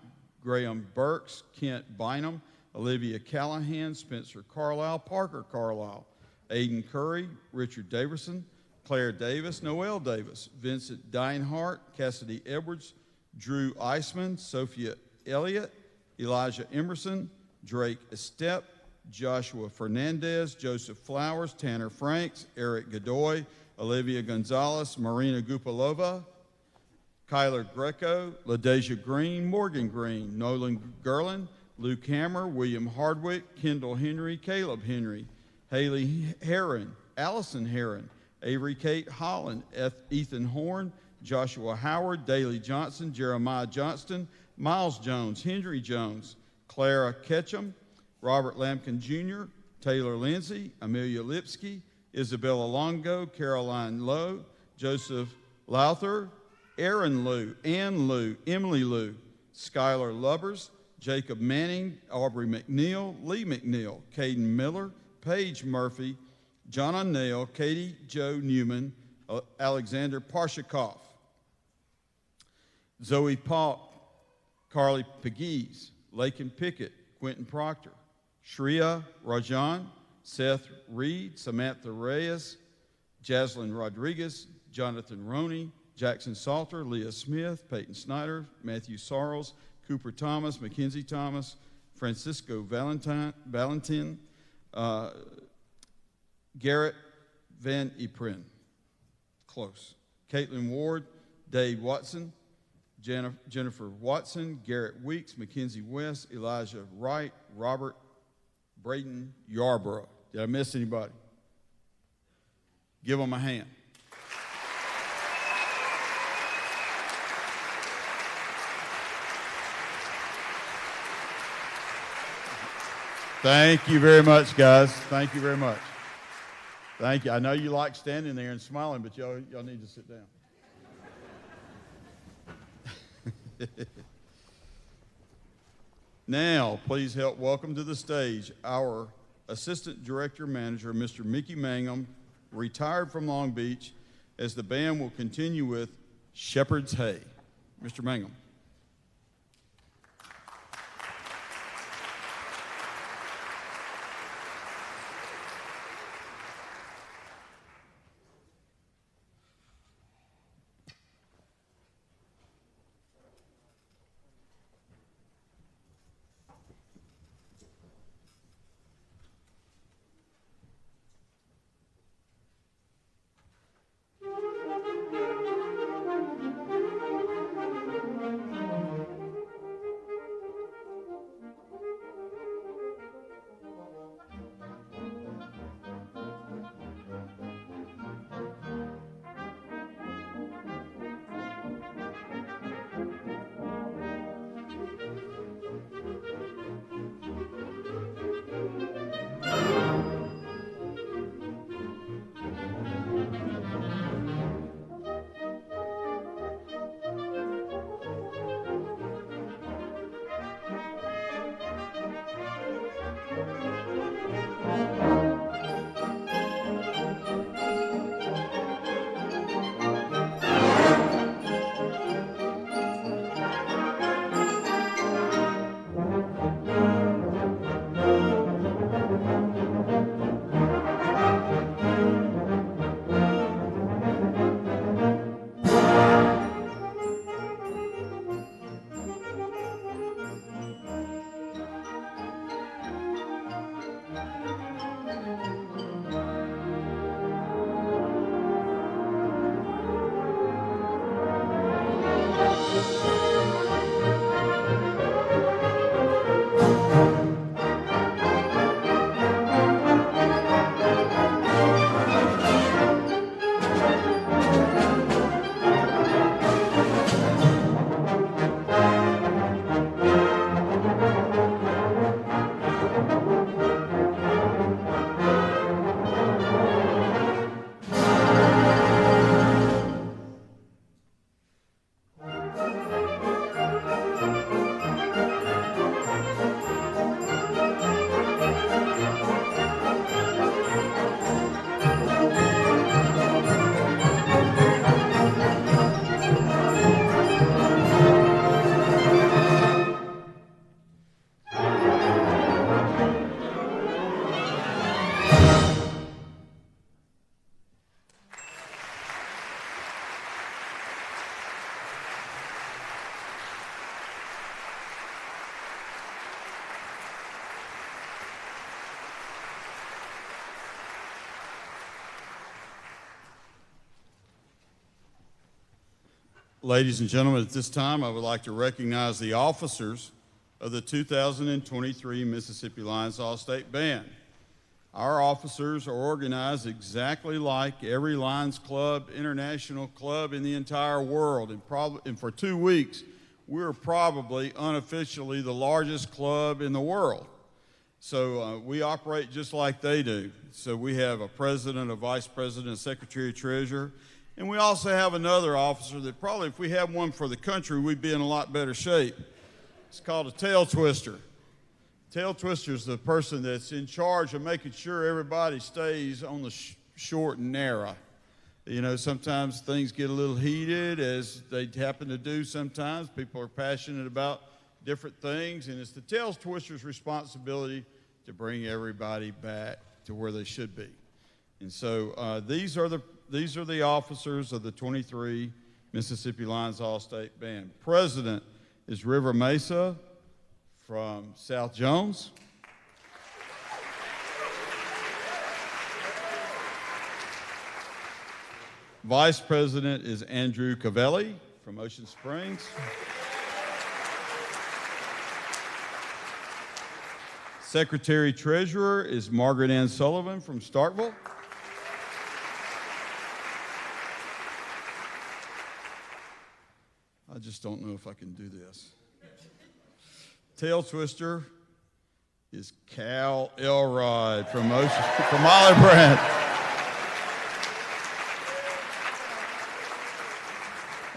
Speaker 1: Graham Burks, Kent Bynum, Olivia Callahan, Spencer Carlisle, Parker Carlisle, Aiden Curry, Richard Davison, Claire Davis, Noel Davis, Vincent Dinehart, Cassidy Edwards, Drew Eisman, Sophia Elliott, Elijah Emerson, Drake Estep, Joshua Fernandez, Joseph Flowers, Tanner Franks, Eric Godoy, Olivia Gonzalez, Marina Gupalova, Kyler Greco, LaDeja Green, Morgan Green, Nolan Gerlin, Luke Hammer, William Hardwick, Kendall Henry, Caleb Henry, Haley Heron, Allison Heron, Avery Kate Holland, Ethan Horn, Joshua Howard, Daley Johnson, Jeremiah Johnston, Miles Jones, Henry Jones, Clara Ketchum, Robert Lampkin Jr., Taylor Lindsay, Amelia Lipsky, Isabella Longo, Caroline Lowe, Joseph Lowther, Aaron Liu, Ann Liu, Emily Liu, Skylar Lubbers, Jacob Manning, Aubrey McNeil, Lee McNeil, Caden Miller, Paige Murphy, John O'Neill, Katie Joe Newman, Alexander Parshakoff, Zoe Paul, Carly Pegues, Lakin Pickett, Quentin Proctor, Shreya Rajan, Seth Reed, Samantha Reyes, Jaslyn Rodriguez, Jonathan Roney, Jackson Salter, Leah Smith, Peyton Snyder, Matthew Sarles, Cooper Thomas, Mackenzie Thomas, Francisco Valentin, Garrett Van Ypren, close, Caitlin Ward, Dave Watson, Jennifer Watson, Garrett Weeks, Mackenzie West, Elijah Wright, Robert Braden Yarborough. Did I miss anybody? Give them a hand. Thank you very much, guys. Thank you very much. Thank you. I know you like standing there and smiling, but y'all need to sit down. Now, please help welcome to the stage our Assistant Director Manager, Mr. Mickey Mangum, retired from Long Beach, as the band will continue with Shepherd's Hay. Mr. Mangum. Ladies and gentlemen, at this time, I would like to recognize the officers of the 2023 Mississippi Lions All-State Band. Our officers are organized exactly like every Lions Club, international club in the entire world. And for 2 weeks, we're probably unofficially the largest club in the world. So we operate just like they do. So we have a president, a vice president, a secretary, treasurer, and we also have another officer that probably if we had one for the country, we'd be in a lot better shape. It's called a tail twister. Tail twister is the person that's in charge of making sure everybody stays on the short and narrow. You know, sometimes things get a little heated, as they happen to do sometimes. People are passionate about different things, and it's the tail twister's responsibility to bring everybody back to where they should be. And so these are the officers of the 23 Mississippi Lions All-State Band. President is River Mesa from South Jones. Vice President is Andrew Cavelli from Ocean Springs. Secretary Treasurer is Margaret Ann Sullivan from Starkville. I just don't know if I can do this. Tail twister is Cal Elrod from Olive Branch.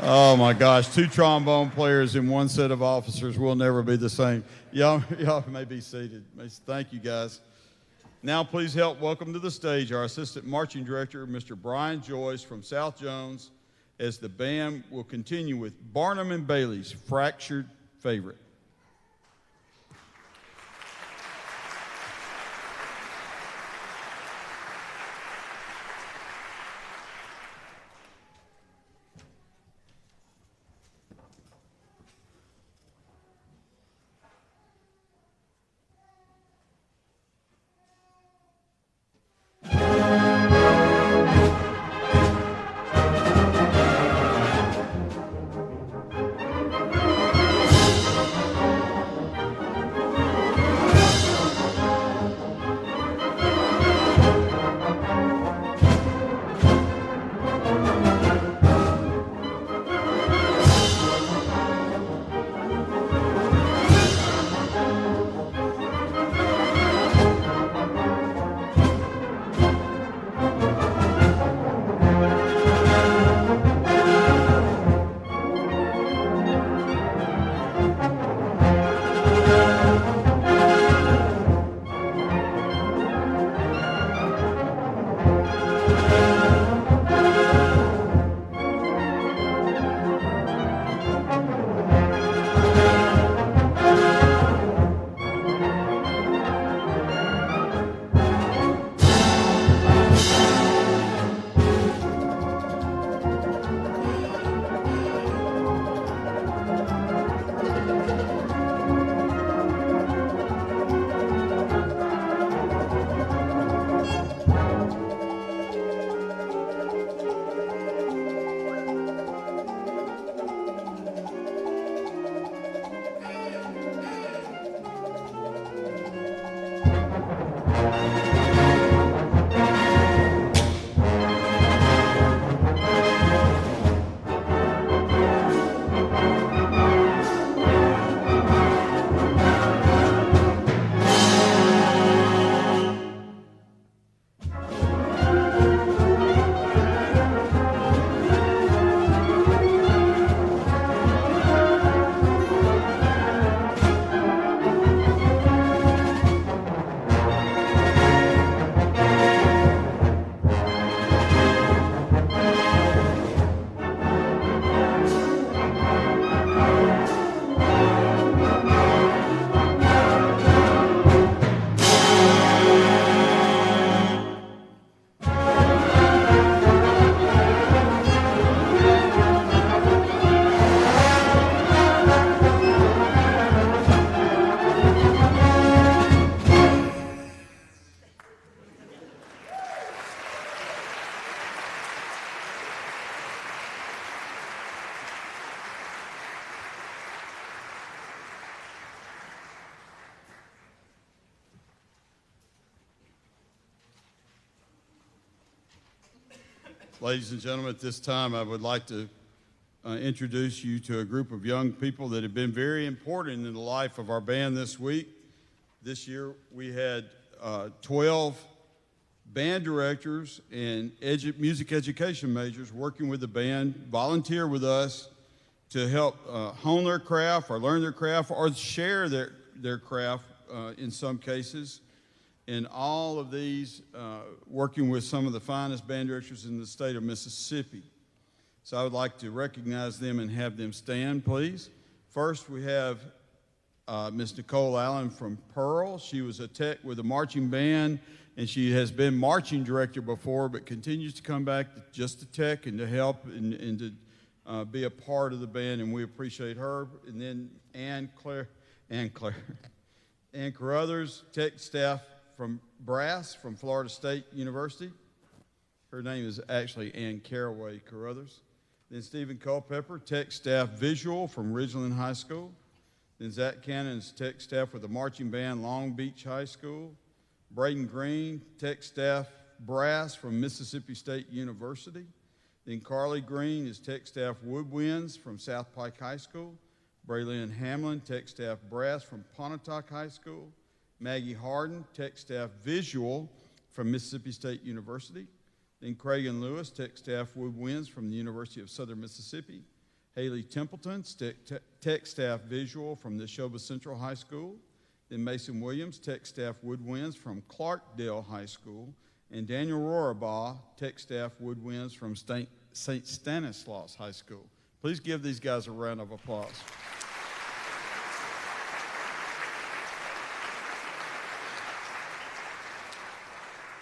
Speaker 1: Oh my gosh, 2 trombone players and 1 set of officers will never be the same. Y'all may be seated. Thank you, guys. Now please help welcome to the stage our Assistant Marching Director, Mr. Brian Joyce from South Jones, as the band will continue with Barnum and Bailey's Fractured Favorite. Ladies and gentlemen, at this time I would like to introduce you to a group of young people that have been very important in the life of our band this week. This year we had 12 band directors and music education majors working with the band, volunteer with us to help hone their craft or learn their craft or share their craft in some cases. And all of these working with some of the finest band directors in the state of Mississippi. So I would like to recognize them and have them stand, please. First, we have Miss Nicole Allen from Pearl. She was a tech with a marching band, and she has been marching director before, but continues to come back just to tech and to help and to be a part of the band, and we appreciate her. And then Ann Carruthers, tech staff from brass from Florida State University. Her name is actually Ann Caraway Carruthers. Then Stephen Culpepper, tech staff visual from Ridgeland High School. Then Zach Cannon's tech staff with the marching band Long Beach High School. Braden Green, tech staff brass from Mississippi State University. Then Carly Green is tech staff woodwinds from South Pike High School. Braylon Hamlin, tech staff brass from Pontotoc High School. Maggie Harden, tech staff visual from Mississippi State University. Then Craig Lewis, tech staff woodwinds from the University of Southern Mississippi. Haley Templeton, tech staff visual from Neshoba Central High School. Then Mason Williams, tech staff woodwinds from Clarkdale High School. And Daniel Rorabaugh, tech staff woodwinds from St. Stanislaus High School. Please give these guys a round of applause.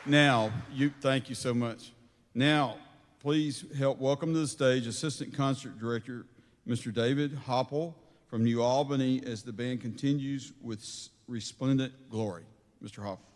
Speaker 1: Now, thank you so much. Now, please help welcome to the stage Assistant Concert Director, Mr. David Hopple from New Albany as the band continues with Resplendent Glory. Mr. Hopple.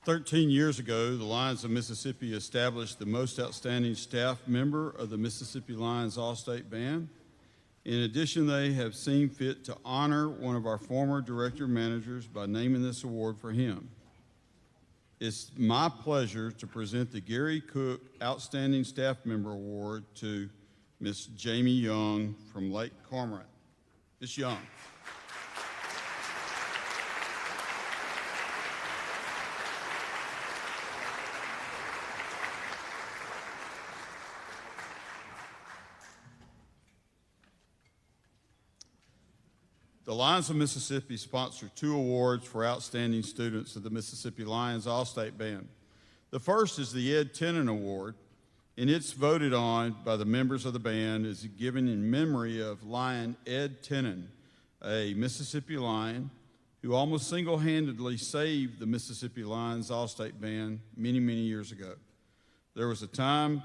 Speaker 1: 13 years ago, the Lions of Mississippi established the most outstanding staff member of the Mississippi Lions All-State Band. In addition, they have seen fit to honor one of our former director managers by naming this award for him. It's my pleasure to present the Gary Cook Outstanding Staff Member Award to Miss Jamie Young from Lake Cormorant. Miss Young. The Lions of Mississippi sponsor 2 awards for outstanding students of the Mississippi Lions All-State Band. The first is the Ed Tennant Award, and it's voted on by the members of the band as given in memory of Lion Ed Tennant, a Mississippi Lion who almost single-handedly saved the Mississippi Lions All-State Band many, many years ago. There was a time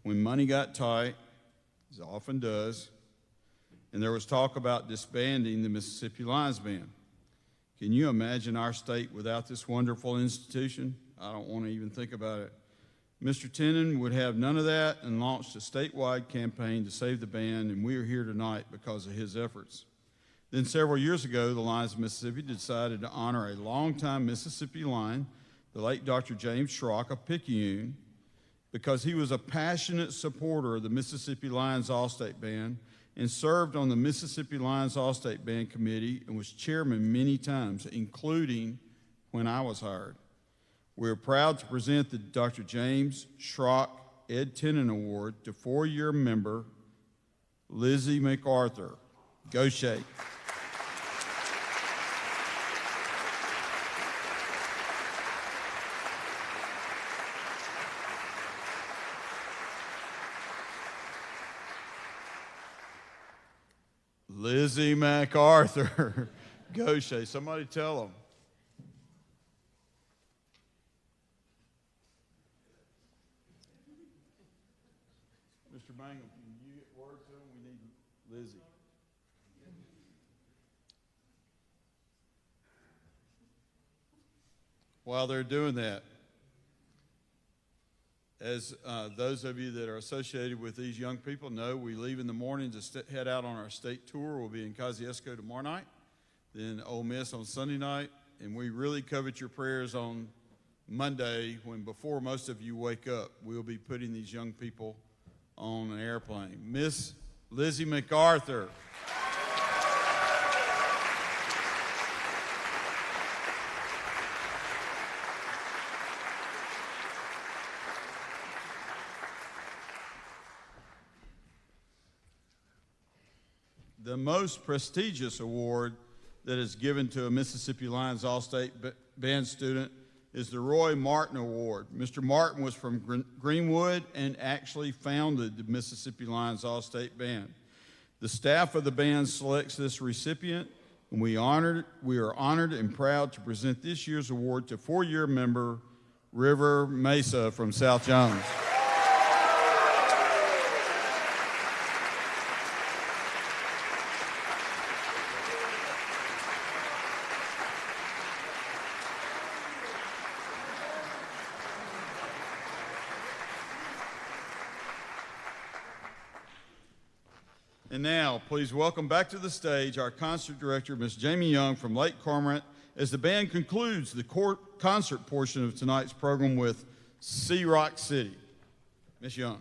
Speaker 1: when money got tight, as it often does, and there was talk about disbanding the Mississippi Lions Band. Can you imagine our state without this wonderful institution? I don't want to even think about it. Mr. Tennant would have none of that and launched a statewide campaign to save the band, and we are here tonight because of his efforts. Then several years ago, the Lions of Mississippi decided to honor a longtime Mississippi Lion, the late Dr. James Schrock of Picayune, because he was a passionate supporter of the Mississippi Lions All-State Band and served on the Mississippi Lions All-State Band Committee and was chairman many times, including when I was hired. We're proud to present the Dr. James Schrock Ed Tennant Award to 4-year member Lizzie MacArthur. Go Shake. Lizzie MacArthur. Go Shay. Somebody tell them. Mr. Mangum, can you get word to them? We need Lizzie. While they're doing that, as those of you that are associated with these young people know, we leave in the morning to head out on our state tour. We'll be in Kosciuszko tomorrow night, then Ole Miss on Sunday night, and we really covet your prayers on Monday when, before most of you wake up, we'll be putting these young people on an airplane. Miss Lizzie MacArthur. The most prestigious award that is given to a Mississippi Lions All-State Band student is the Roy Martin Award. Mr. Martin was from Greenwood and actually founded the Mississippi Lions All-State Band. The staff of the band selects this recipient, and we are honored and proud to present this year's award to 4-year member River Mesa from South Jones. And now, please welcome back to the stage our concert director, Miss Jamie Young from Lake Cormorant, as the band concludes the concert portion of tonight's program with Sea Rock City. Miss Young.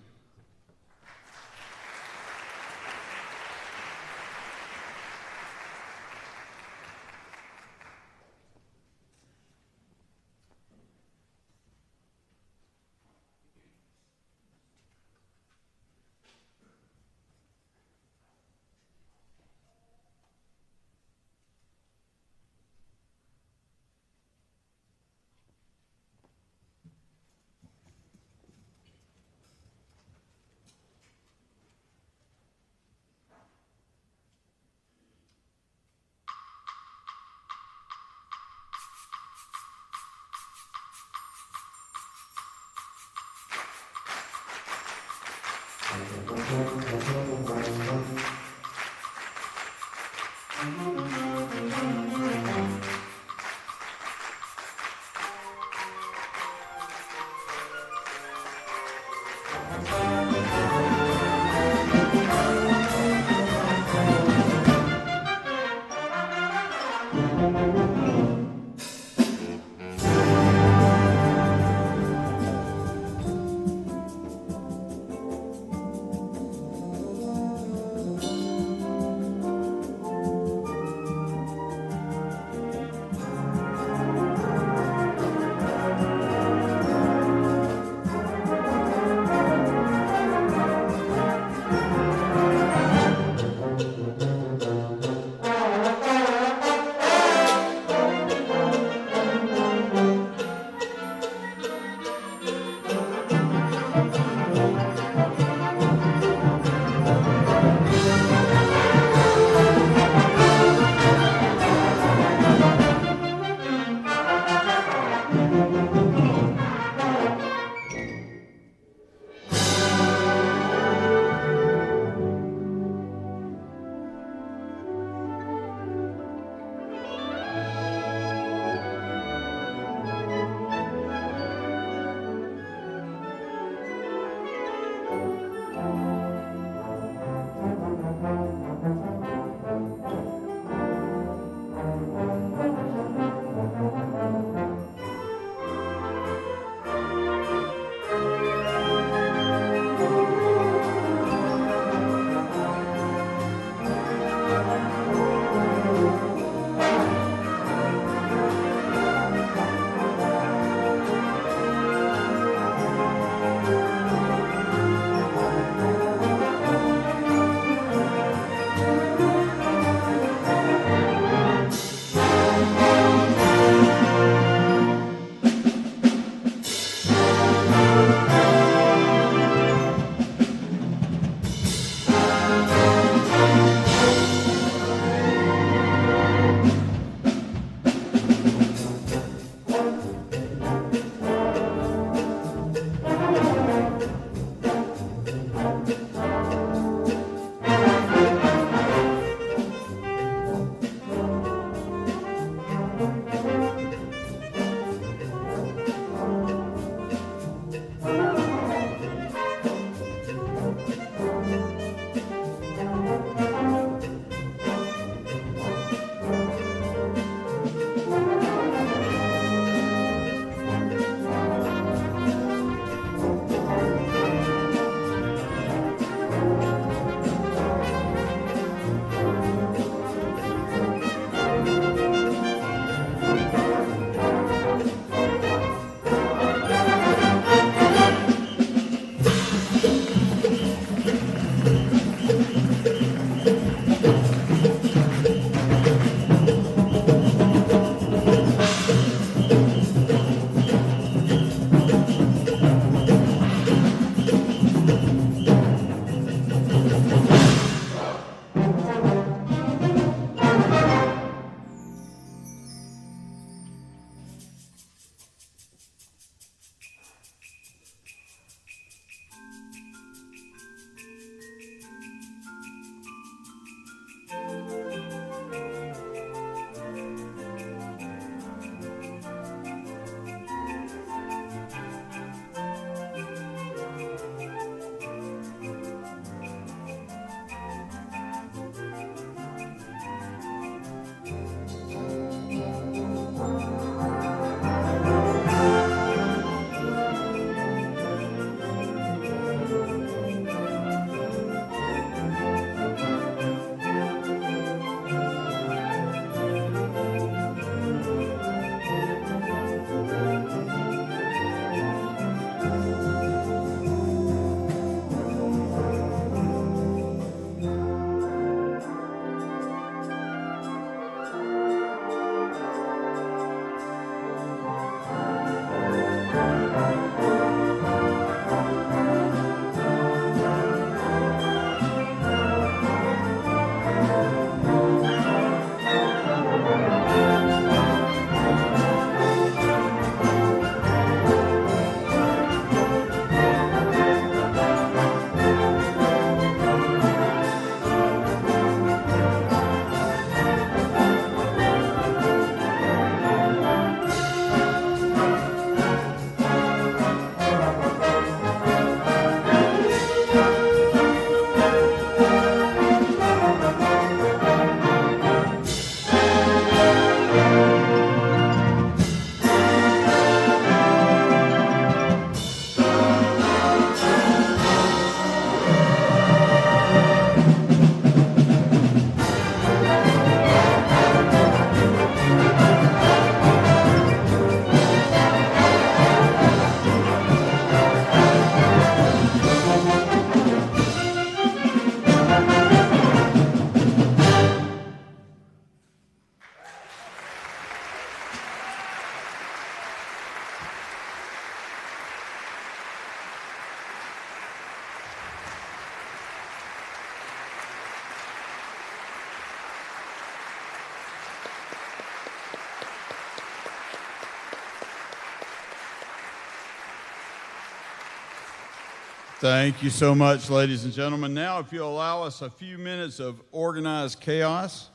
Speaker 1: Thank you so much, ladies and gentlemen. Now, if you'll allow us a few minutes of organized chaos,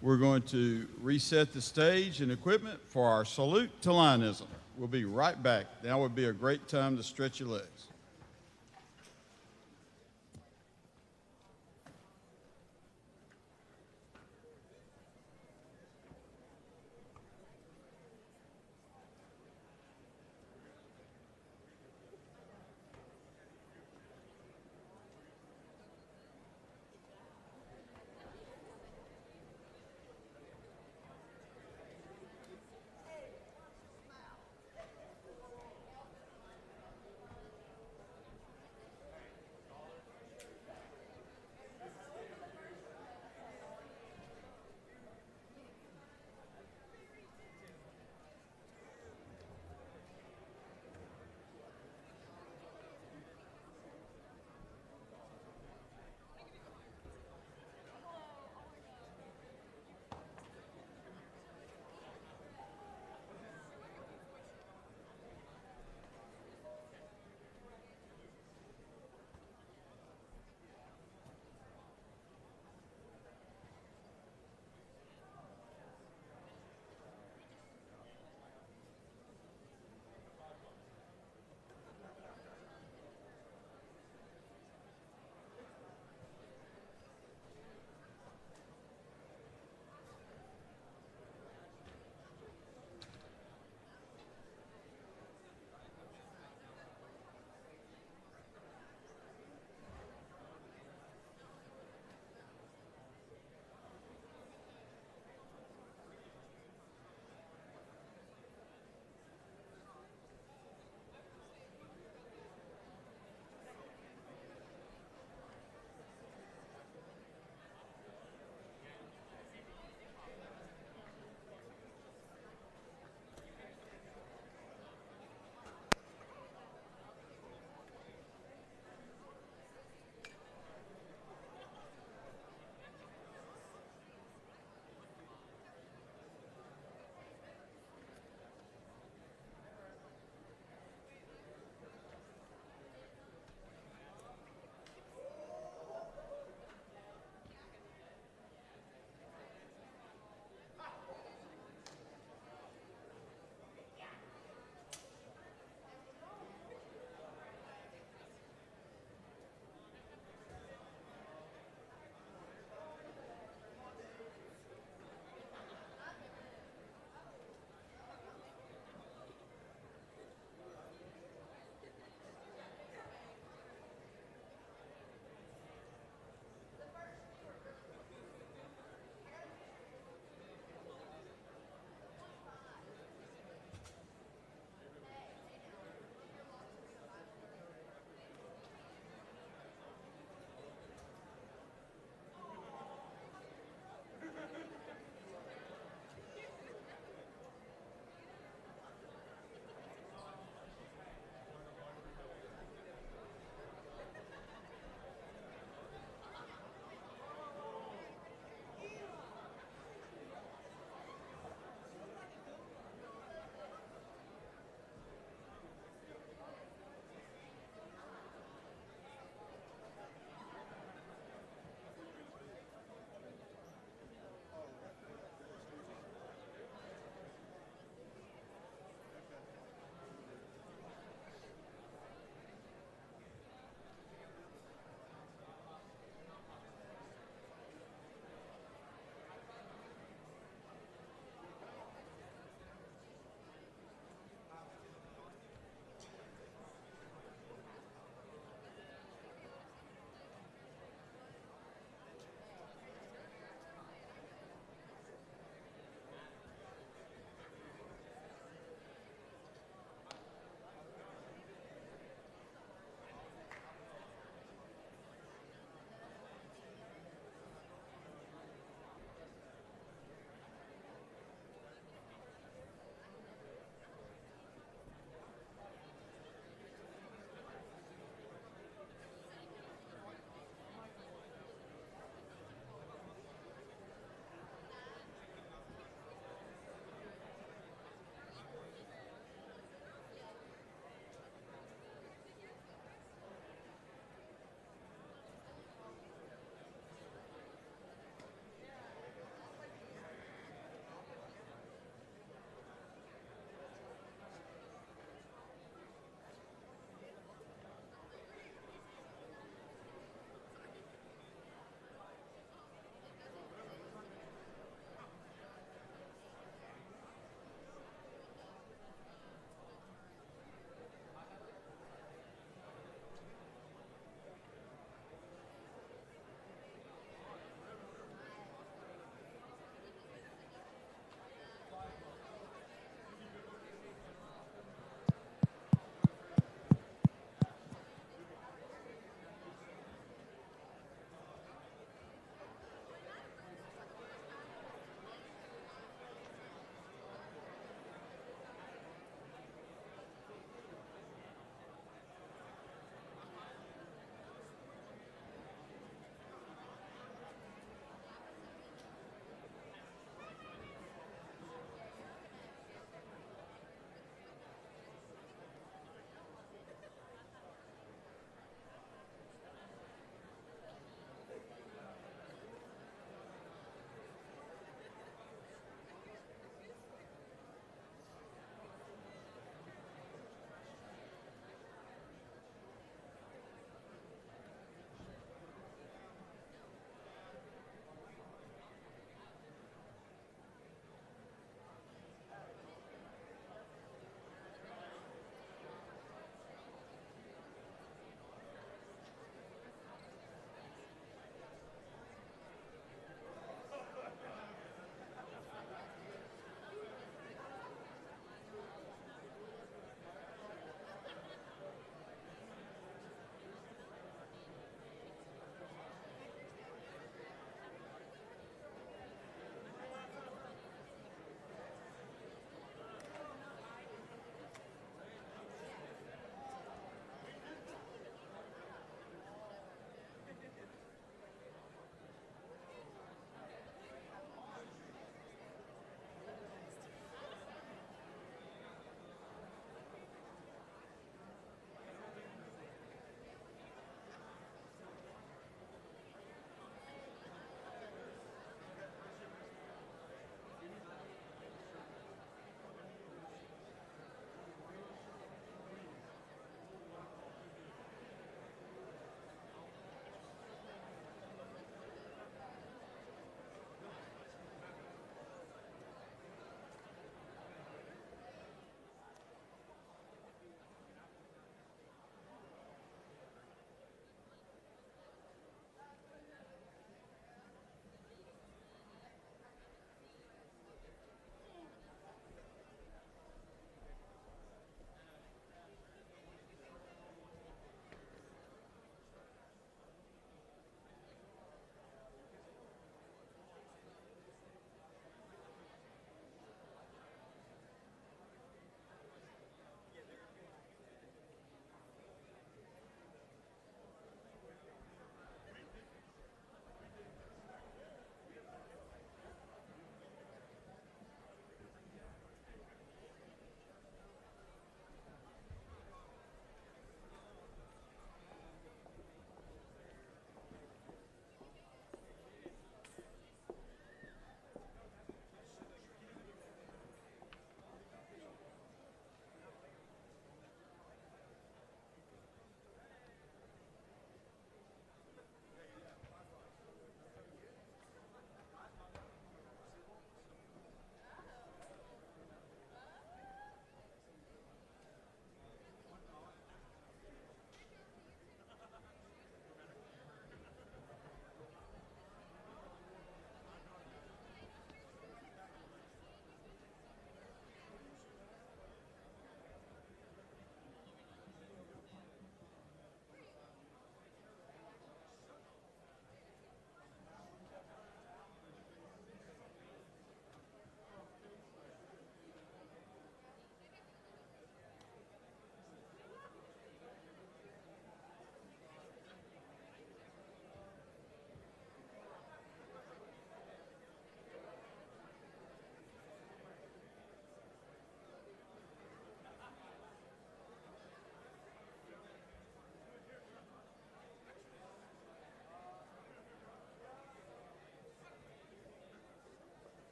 Speaker 1: we're going to reset the stage and equipment for our salute to lionism. We'll be right back. Now would be a great time to stretch your legs.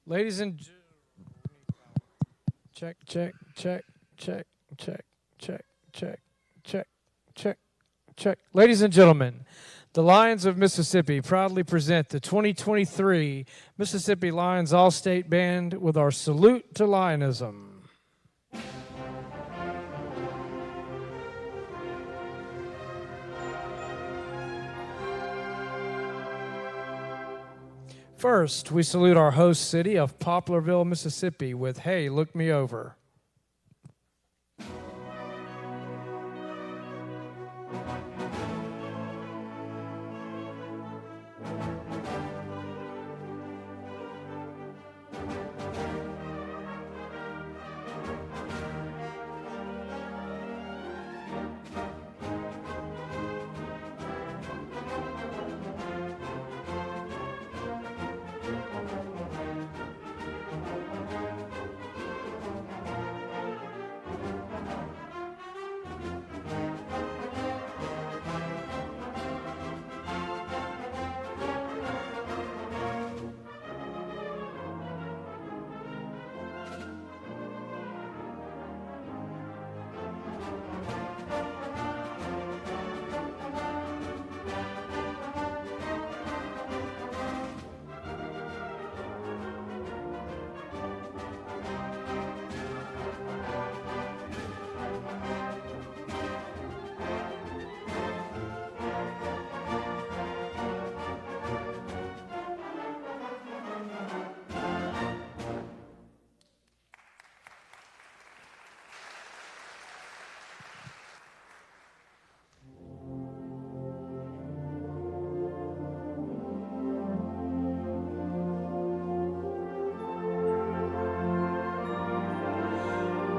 Speaker 2: Ladies and check, check, check, check, check, check, check, check, check, check. Ladies and gentlemen, the Lions of Mississippi proudly present the 2023 Mississippi Lions All-State Band with our salute to lionism. First, we salute our host city of Poplarville, Mississippi with "Hey, Look Me Over."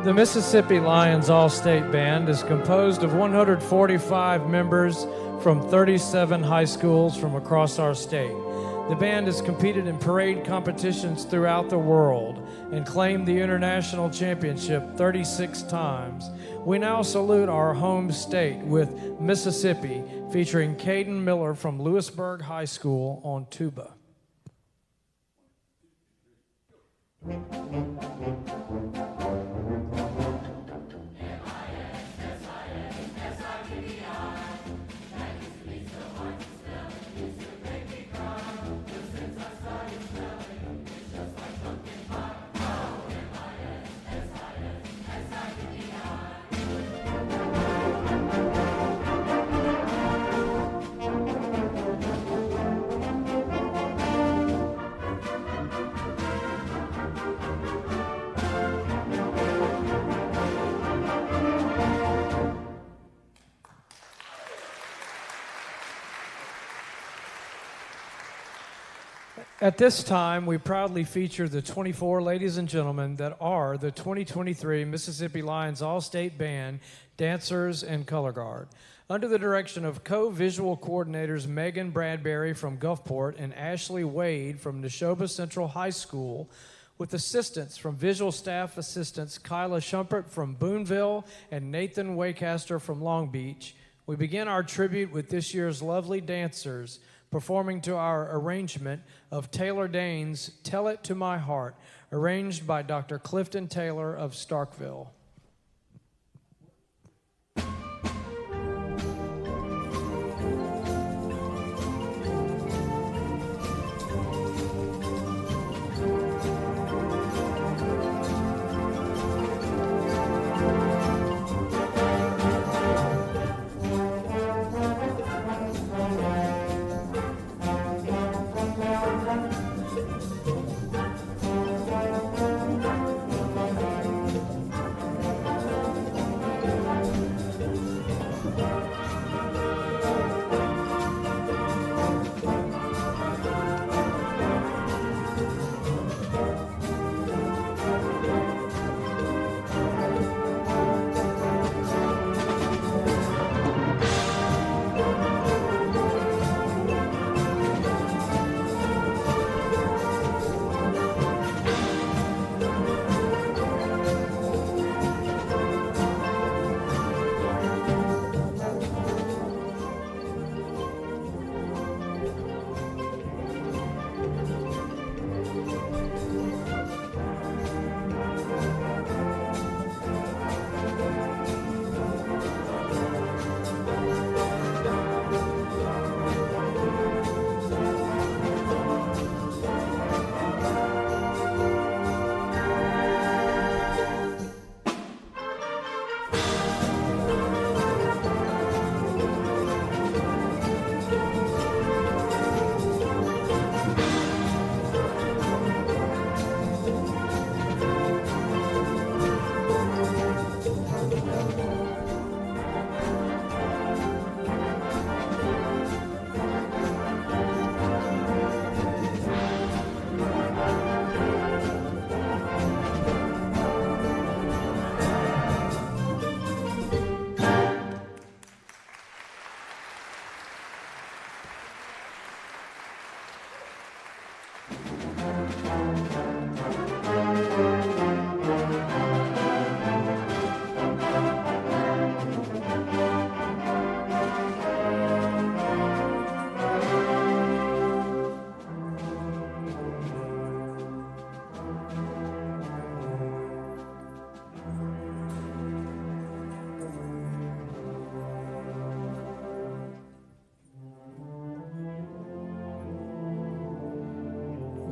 Speaker 2: The Mississippi Lions All-State Band is composed of 145 members from 37 high schools from across our state. The band has competed in parade competitions throughout the world and claimed the international championship 36 times. We now salute our home state with Mississippi, featuring Caden Miller from Lewisburg High School on tuba. At this time, we proudly feature the 24 ladies and gentlemen that are the 2023 Mississippi Lions All-State Band dancers and color guard. Under the direction of co-visual coordinators Megan Bradbury from Gulfport and Ashley Wade from Neshoba Central High School, with assistance from visual staff assistants Kyla Schumpert from Boonville and Nathan Waycaster from Long Beach, we begin our tribute with this year's lovely dancers, performing to our arrangement of Taylor Dane's "Tell It to My Heart," arranged by Dr. Clifton Taylor of Starkville.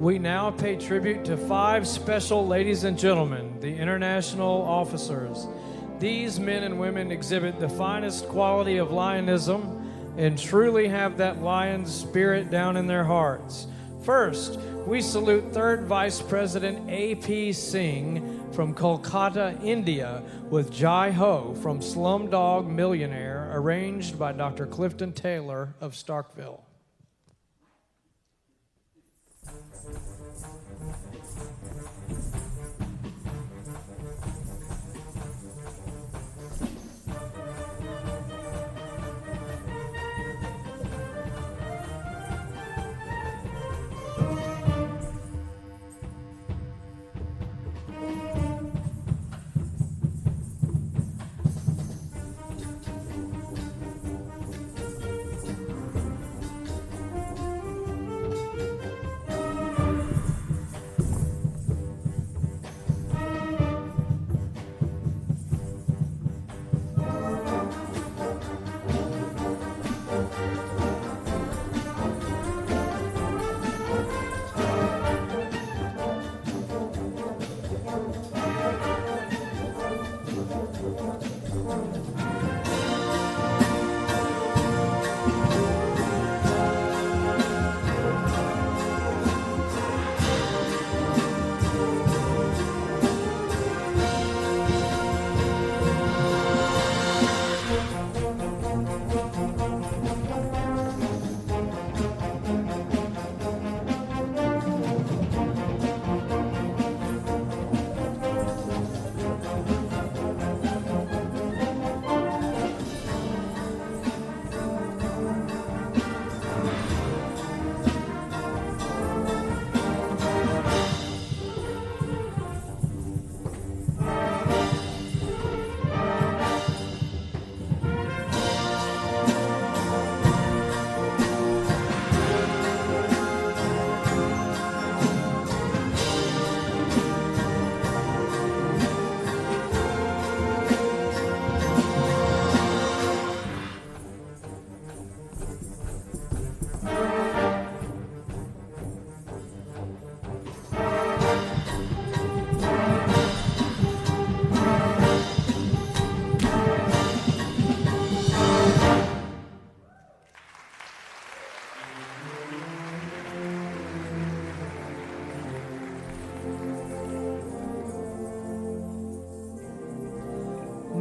Speaker 2: We now pay tribute to 5 special ladies and gentlemen, the international officers. These men and women exhibit the finest quality of lionism and truly have that lion spirit down in their hearts. First, we salute 3rd Vice President A.P. Singh from Kolkata, India, with Jai Ho from Slumdog Millionaire, arranged by Dr. Clifton Taylor of Starkville.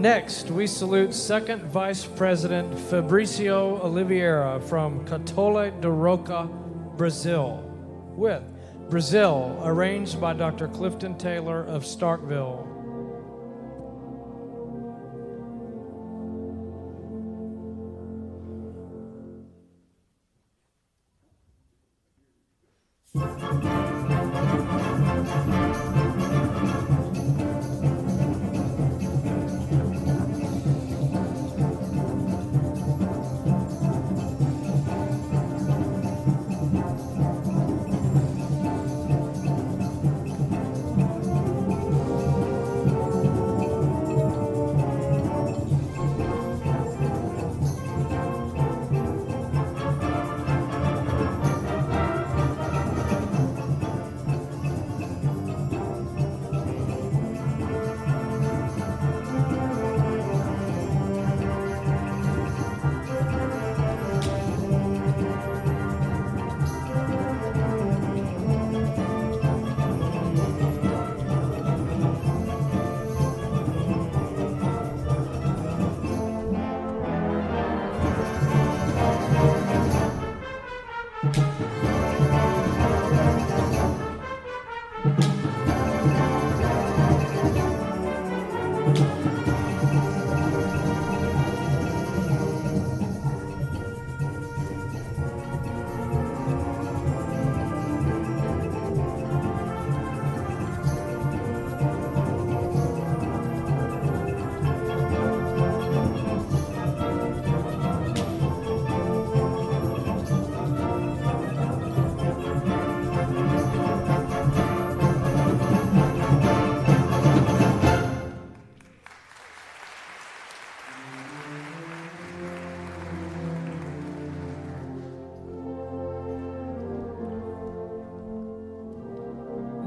Speaker 2: Next, we salute 2nd Vice President Fabricio Oliveira from Catole de Roca, Brazil, with Brazil, arranged by Dr. Clifton Taylor of Starkville.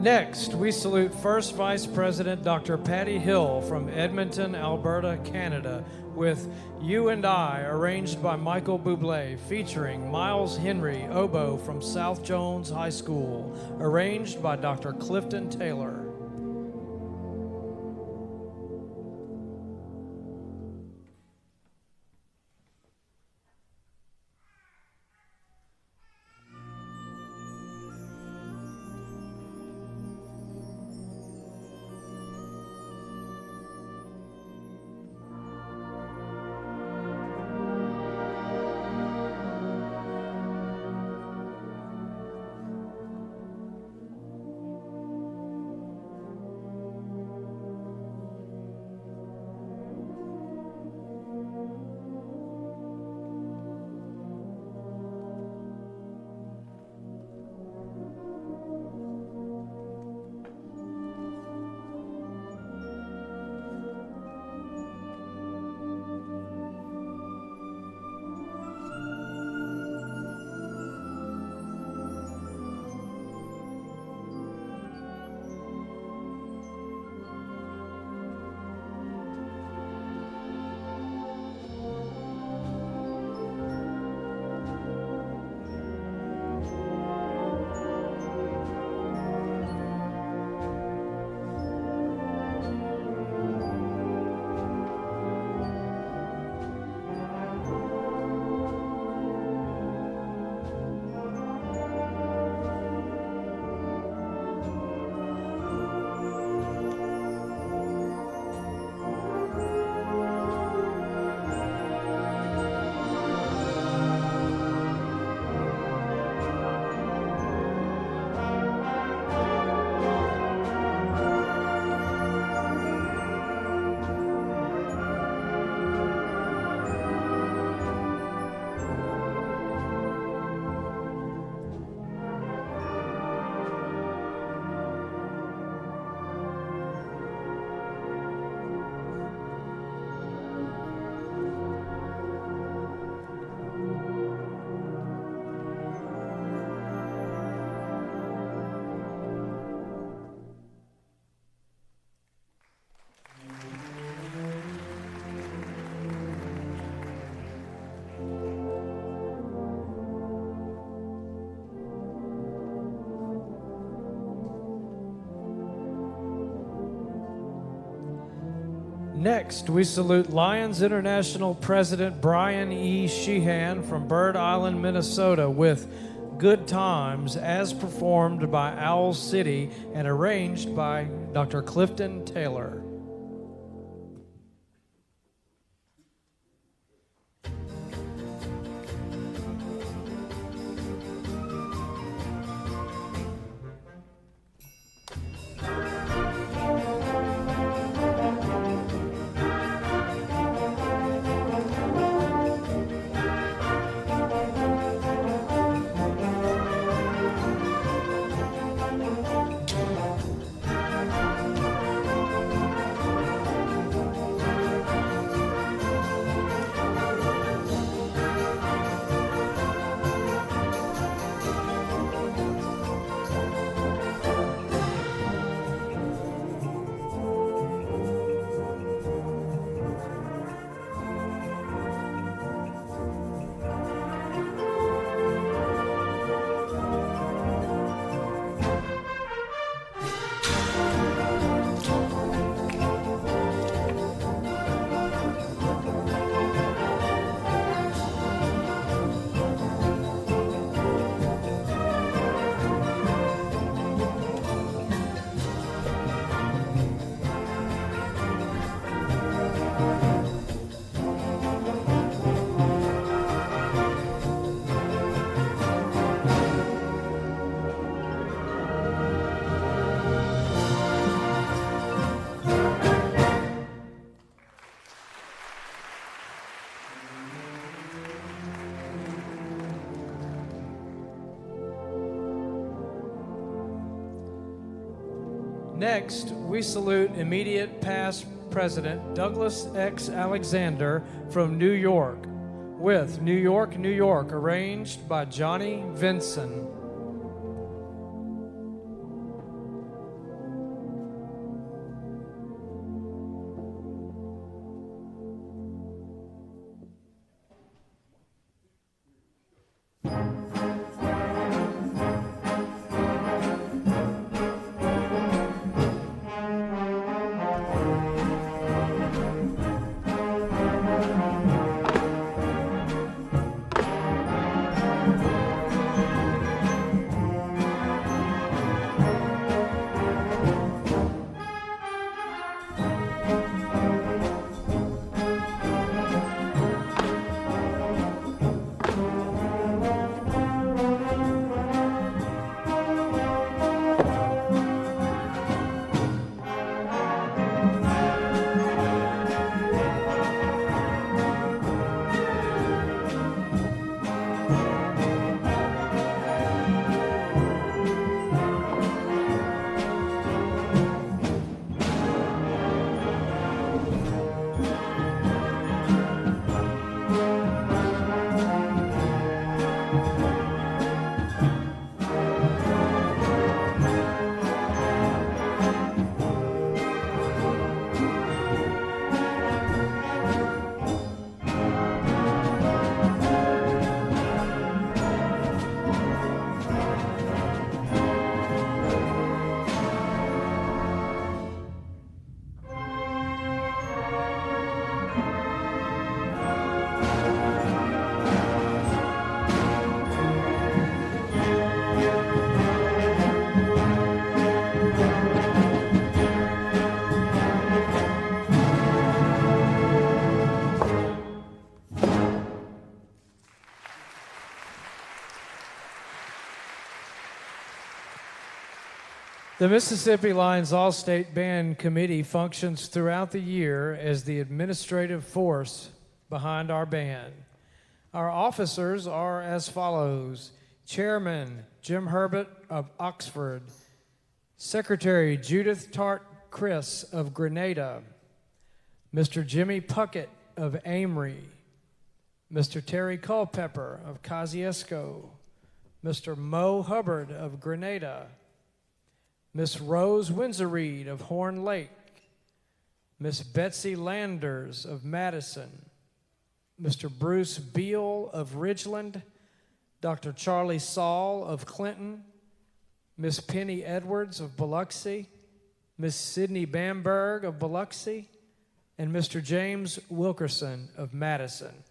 Speaker 2: Next, we salute First Vice President Dr. Patty Hill from Edmonton, Alberta, Canada, with You and I, arranged by Michael Bublé, featuring Miles Henry, oboe from South Jones High School, arranged by Dr. Clifton Taylor. Next, we salute Lions International President Brian E. Sheehan from Bird Island, Minnesota, with Good Times, as performed by Owl City and arranged by Dr. Clifton Taylor. Next, we salute immediate past President Douglas X. Alexander from New York with New York, New York, arranged by Johnny Vinson. The Mississippi Lions All-State Band Committee functions throughout the year as the administrative force behind our band. Our officers are as follows: Chairman Jim Herbert of Oxford, Secretary Judith Tart Chris of Grenada, Mr. Jimmy Puckett of Amory, Mr. Terry Culpepper of Kosciuszko, Mr. Mo Hubbard of Grenada, Miss Rose Windsor-Reed of Horn Lake, Miss Betsy Landers of Madison, Mr. Bruce Beal of Ridgeland, Dr. Charlie Saul of Clinton, Miss Penny Edwards of Biloxi, Miss Sydney Bamberg of Biloxi, and Mr. James Wilkerson of Madison.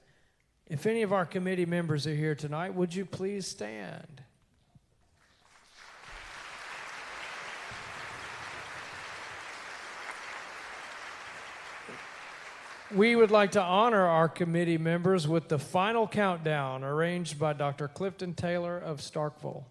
Speaker 2: If any of our committee members are here tonight, would you please stand? We would like to honor our committee members with the final countdown arranged by Dr. Clifton Taylor of Starkville.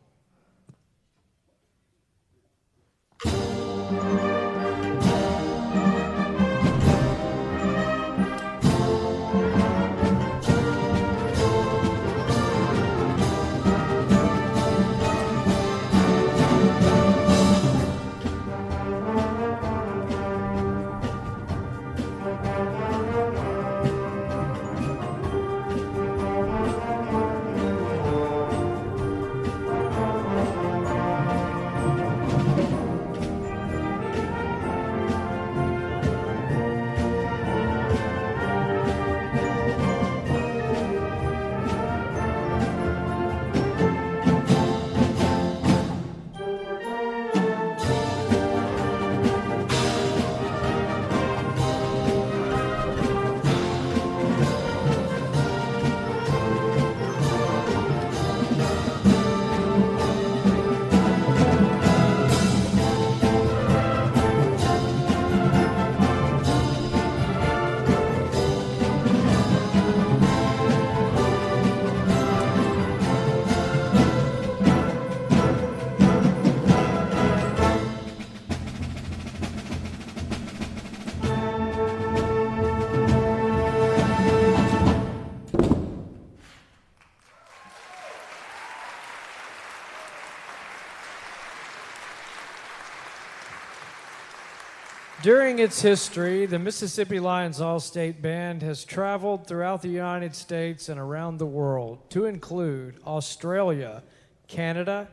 Speaker 2: During its history, the Mississippi Lions All-State Band has traveled throughout the United States and around the world, to include Australia, Canada,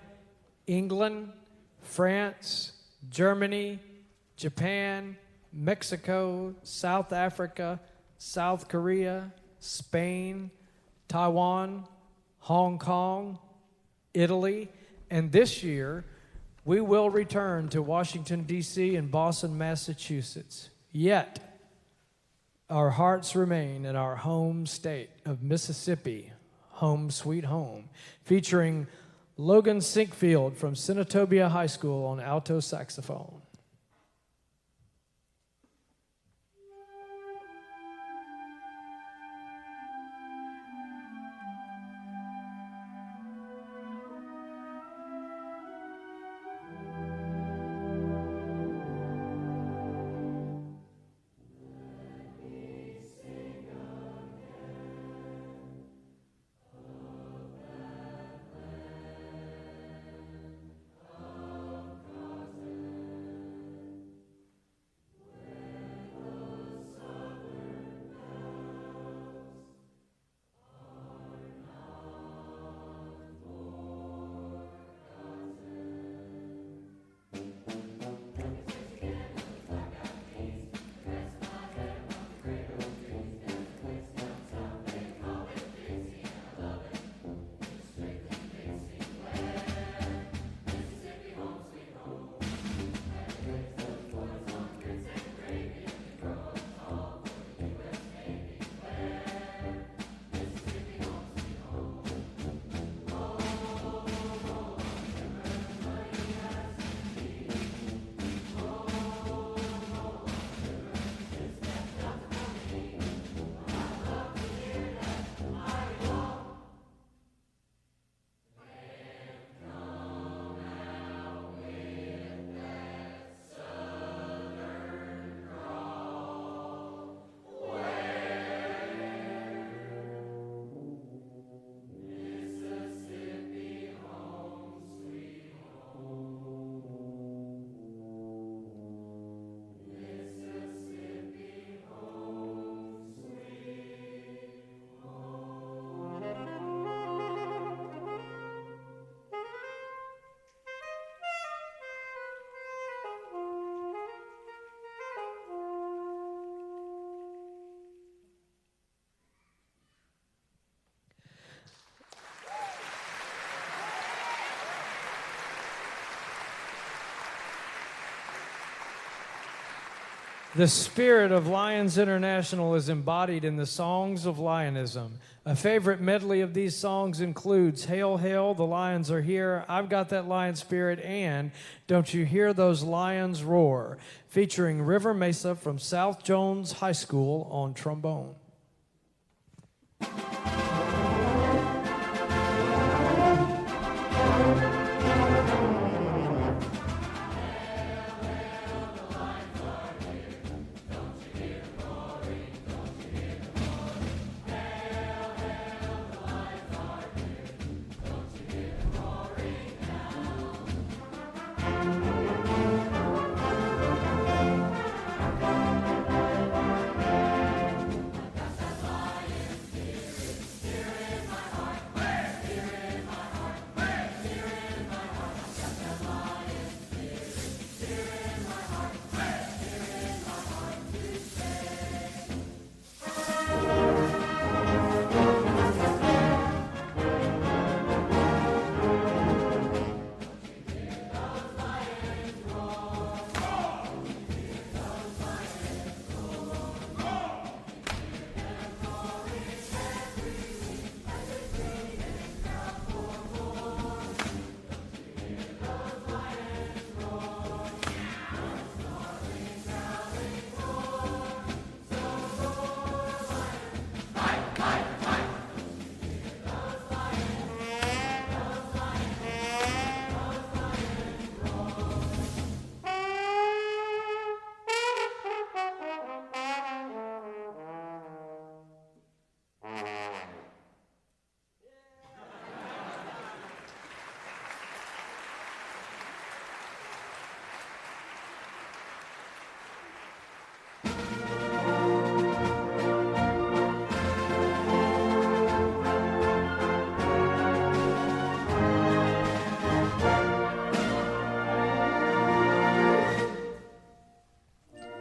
Speaker 2: England, France, Germany, Japan, Mexico, South Africa, South Korea, Spain, Taiwan, Hong Kong, Italy, and this year, we will return to Washington, D.C. and Boston, Massachusetts. Yet, our hearts remain in our home state of Mississippi, Home Sweet Home, featuring Logan Sinkfield from Senatobia High School on alto saxophone. The spirit of Lions International is embodied in the songs of Lionism. A favorite medley of these songs includes Hail, Hail, the Lions Are Here, I've Got That Lion Spirit, and Don't You Hear Those Lions Roar, featuring River Mesa from South Jones High School on trombone.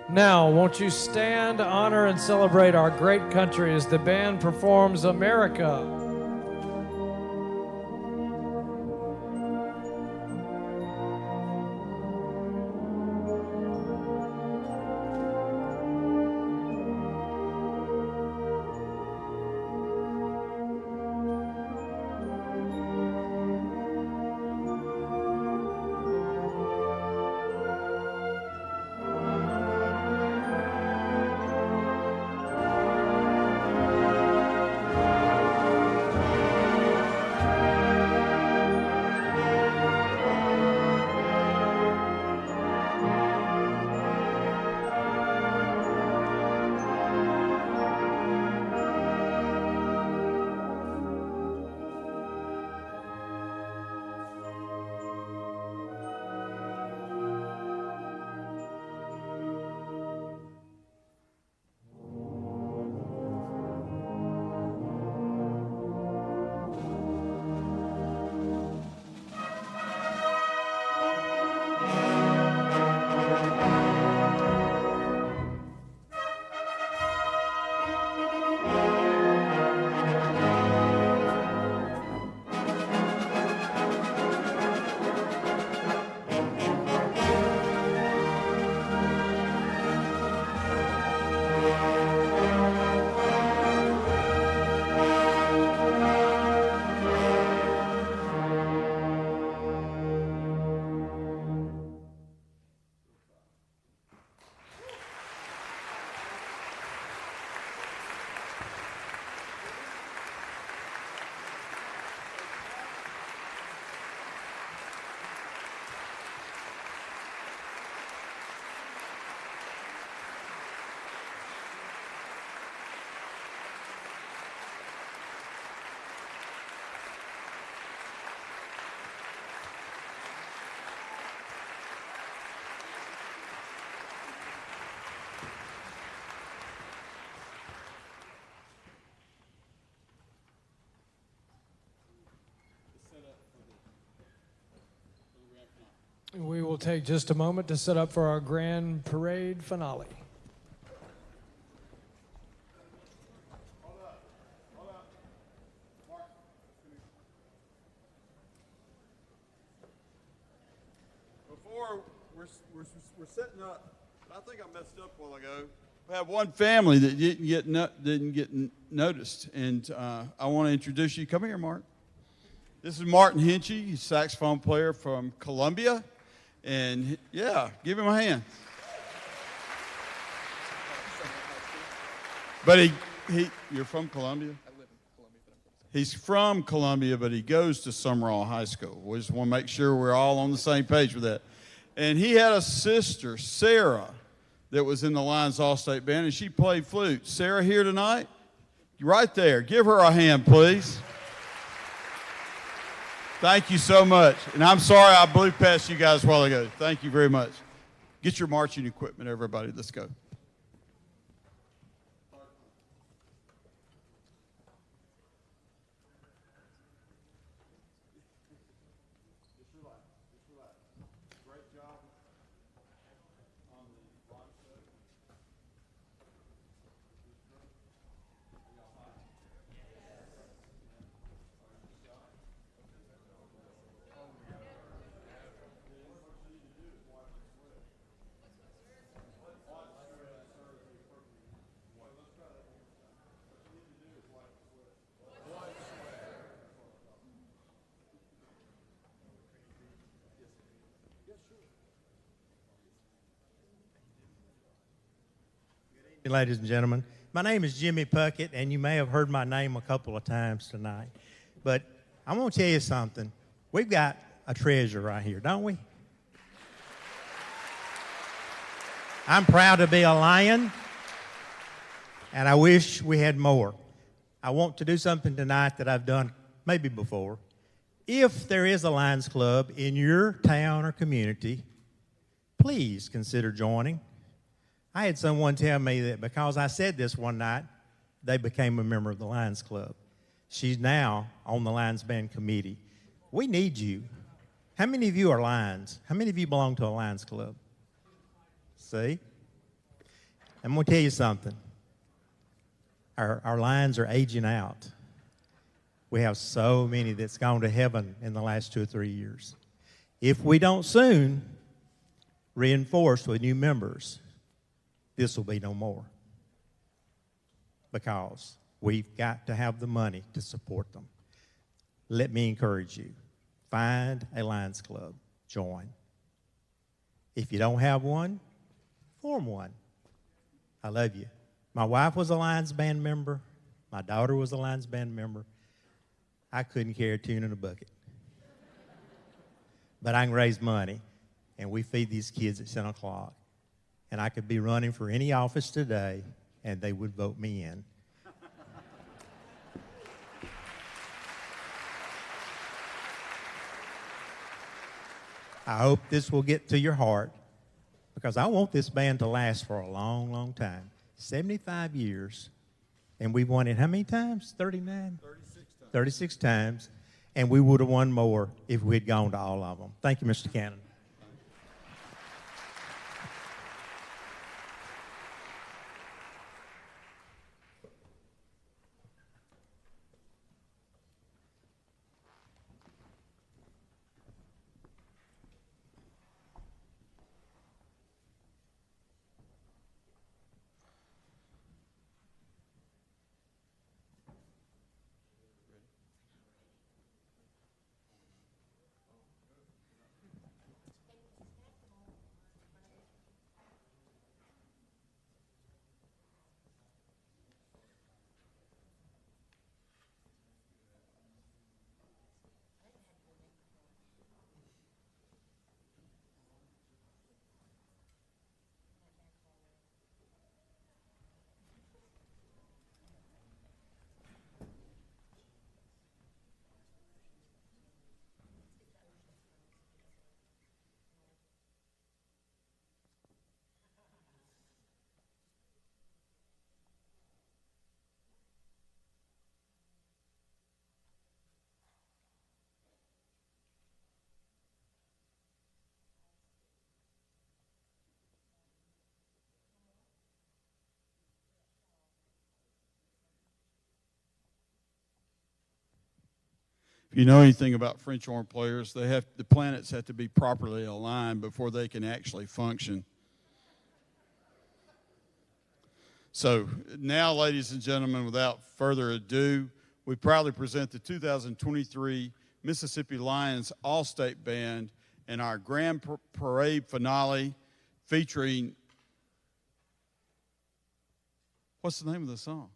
Speaker 2: Now, won't you stand, honor, and celebrate our great country as the band performs America? We will take just a moment to set up for our grand parade finale.
Speaker 1: Before we're setting up I think I messed up a while ago. We have one family that didn't get noticed, and I want to introduce you. Come here, Mark. This is Martin Hinchy. He's a saxophone player from Columbia, and yeah, give him a hand. But you're from Columbia? I live in Columbia, but I'm from He's from Columbia, but he goes to Summerall High School. We just want to make sure we're all on the same page with that. And he had a sister, Sarah, that was in the Lions All-State Band, and she played flute. Sarah here tonight? Right there. Give her a hand, please. Thank you so much. And I'm sorry I blew past you guys a while ago. Thank you very much. Get your marching equipment, everybody. Let's go. Great job on the rock show.
Speaker 3: Ladies and gentlemen, my name is Jimmy Puckett, and you may have heard my name a couple of times tonight. But I want to tell you something. We've got a treasure right here, don't we? I'm proud to be a Lion, and I wish we had more. I want to do something tonight that I've done maybe before. If there is a Lions Club in your town or community, please consider joining. I had someone tell me that because I said this one night, they became a member of the Lions Club. She's now on the Lions Band committee. We need you. How many of you are Lions? How many of you belong to a Lions Club? See? I'm going to tell you something. Our Lions are aging out. We have so many that's gone to heaven in the last 2 or 3 years. If we don't soon reinforce with new members, this will be no more, because we've got to have the money to support them. Let me encourage you. Find a Lions Club. Join. If you don't have one, form one. I love you. My wife was a Lions Band member. My daughter was a Lions Band member. I couldn't carry a tune in a bucket. But I can raise money, and we feed these kids at 10 o'clock. And I could be running for any office today, and they would vote me in. I hope this will get to your heart, because I want this band to last for a long, long time. 75 years, and we've won it how many times? 39? 36 times. 36 times, and we would have won more if we had gone to all of them. Thank you, Mr. Cannon.
Speaker 1: If you know anything about French horn players, the planets have to be properly aligned before they can actually function. So now, ladies and gentlemen, without further ado, we proudly present the 2023 Mississippi Lions All-State Band and our grand parade finale featuring, what's the name of the song?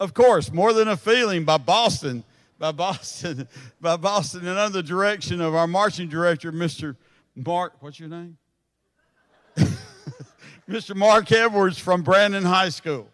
Speaker 1: Of course, More Than a Feeling by Boston, and under the direction of our marching director, Mr. Mark, what's your name? Mr. Mark Edwards from Brandon High School.